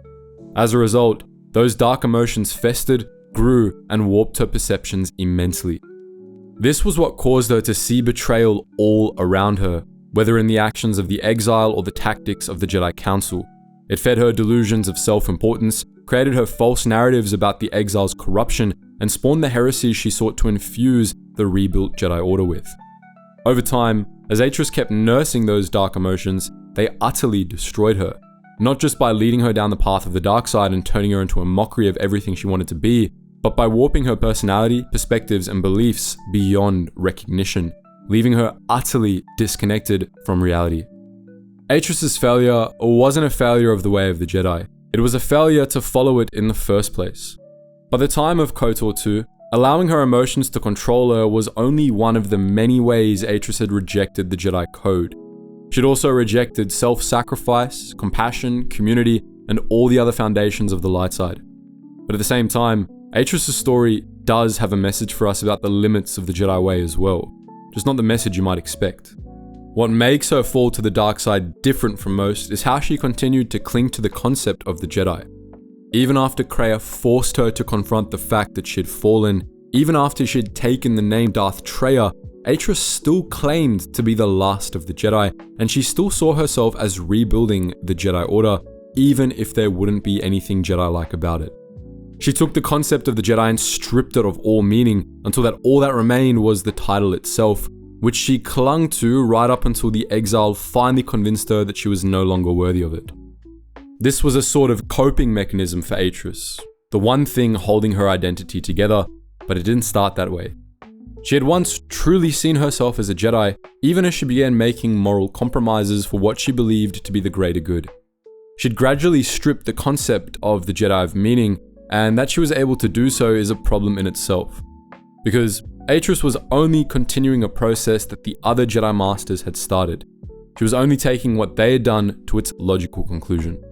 As a result, those dark emotions festered, grew, and warped her perceptions immensely. This was what caused her to see betrayal all around her, whether in the actions of the exile or the tactics of the Jedi Council. It fed her delusions of self-importance, created her false narratives about the exile's corruption, and spawned the heresies she sought to infuse the rebuilt Jedi Order with. Over time, as Atris kept nursing those dark emotions, they utterly destroyed her, not just by leading her down the path of the dark side and turning her into a mockery of everything she wanted to be, but by warping her personality, perspectives, and beliefs beyond recognition, leaving her utterly disconnected from reality. Atris' failure wasn't a failure of the way of the Jedi. It was a failure to follow it in the first place. By the time of KOTOR 2, allowing her emotions to control her was only one of the many ways Atris had rejected the Jedi Code. She'd also rejected self-sacrifice, compassion, community, and all the other foundations of the light side. But at the same time, Atris' story does have a message for us about the limits of the Jedi way as well, just not the message you might expect. What makes her fall to the dark side different from most is how she continued to cling to the concept of the Jedi. Even after Kreia forced her to confront the fact that she'd fallen, even after she'd taken the name Darth Treya, Atris still claimed to be the last of the Jedi, and she still saw herself as rebuilding the Jedi Order, even if there wouldn't be anything Jedi-like about it. She took the concept of the Jedi and stripped it of all meaning until that all that remained was the title itself, which she clung to right up until the exile finally convinced her that she was no longer worthy of it. This was a sort of coping mechanism for Atris, the one thing holding her identity together, but it didn't start that way. She had once truly seen herself as a Jedi, even as she began making moral compromises for what she believed to be the greater good. She'd gradually stripped the concept of the Jedi of meaning, and that she was able to do so is a problem in itself. Because Atris was only continuing a process that the other Jedi Masters had started. She was only taking what they had done to its logical conclusion.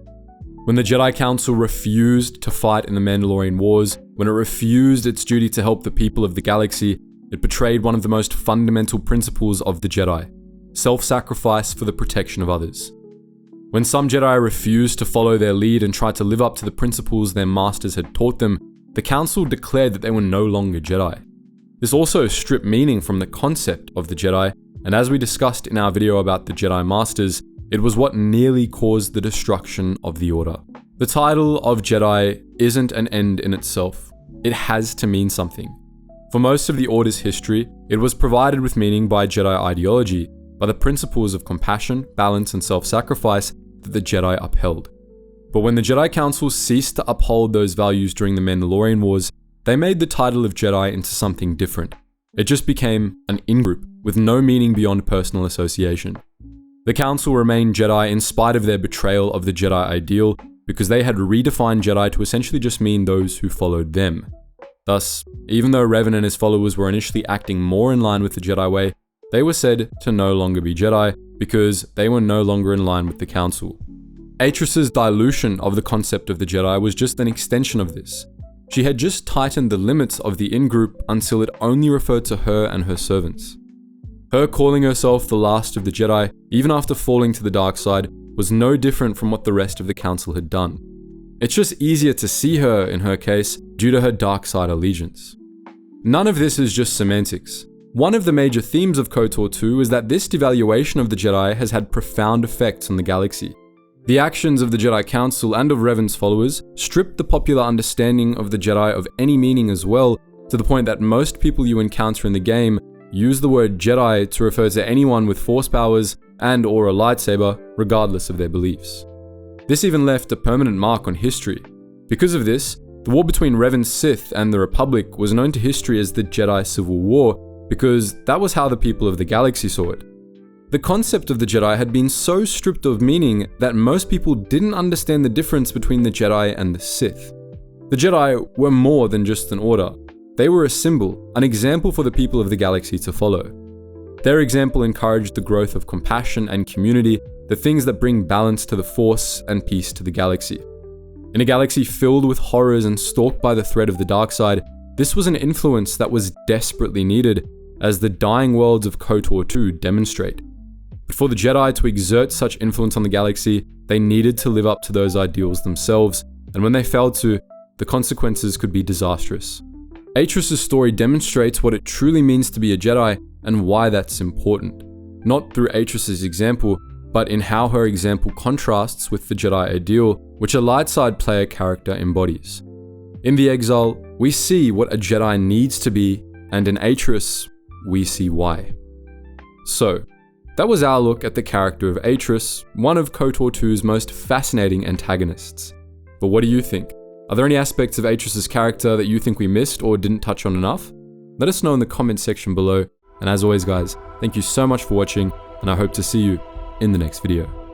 When the Jedi Council refused to fight in the Mandalorian Wars, when it refused its duty to help the people of the galaxy, it betrayed one of the most fundamental principles of the Jedi: self-sacrifice for the protection of others. When some Jedi refused to follow their lead and tried to live up to the principles their masters had taught them, the Council declared that they were no longer Jedi. This also stripped meaning from the concept of the Jedi, and as we discussed in our video about the Jedi Masters, it was what nearly caused the destruction of the Order. The title of Jedi isn't an end in itself. It has to mean something. For most of the Order's history, it was provided with meaning by Jedi ideology, by the principles of compassion, balance, and self-sacrifice that the Jedi upheld. But when the Jedi Council ceased to uphold those values during the Mandalorian Wars, they made the title of Jedi into something different. It just became an in-group with no meaning beyond personal association. The Council remained Jedi in spite of their betrayal of the Jedi ideal, because they had redefined Jedi to essentially just mean those who followed them. Thus, even though Revan and his followers were initially acting more in line with the Jedi way, they were said to no longer be Jedi because they were no longer in line with the Council. Atris's dilution of the concept of the Jedi was just an extension of this. She had just tightened the limits of the in-group until it only referred to her and her servants. Her calling herself the last of the Jedi, even after falling to the dark side, was no different from what the rest of the Council had done. It's just easier to see her, in her case, due to her dark side allegiance. None of this is just semantics. One of the major themes of KOTOR 2 is that this devaluation of the Jedi has had profound effects on the galaxy. The actions of the Jedi Council and of Revan's followers stripped the popular understanding of the Jedi of any meaning as well, to the point that most people you encounter in the game use the word Jedi to refer to anyone with force powers and or a lightsaber, regardless of their beliefs. This even left a permanent mark on history. Because of this, the war between Revan's Sith and the Republic was known to history as the Jedi Civil War, because that was how the people of the galaxy saw it. The concept of the Jedi had been so stripped of meaning that most people didn't understand the difference between the Jedi and the Sith. The Jedi were more than just an order. They were a symbol, an example for the people of the galaxy to follow. Their example encouraged the growth of compassion and community, the things that bring balance to the Force and peace to the galaxy. In a galaxy filled with horrors and stalked by the threat of the dark side, this was an influence that was desperately needed, as the dying worlds of KOTOR 2 demonstrate. But for the Jedi to exert such influence on the galaxy, they needed to live up to those ideals themselves, and when they failed to, the consequences could be disastrous. Atris's story demonstrates what it truly means to be a Jedi and why that's important. Not through Atris's example, but in how her example contrasts with the Jedi ideal, which a light side player character embodies. In the Exile, we see what a Jedi needs to be, and in Atris, we see why. So, that was our look at the character of Atris, one of KOTOR 2's most fascinating antagonists. But what do you think? Are there any aspects of Atris's character that you think we missed or didn't touch on enough? Let us know in the comments section below, and as always guys, thank you so much for watching, and I hope to see you in the next video.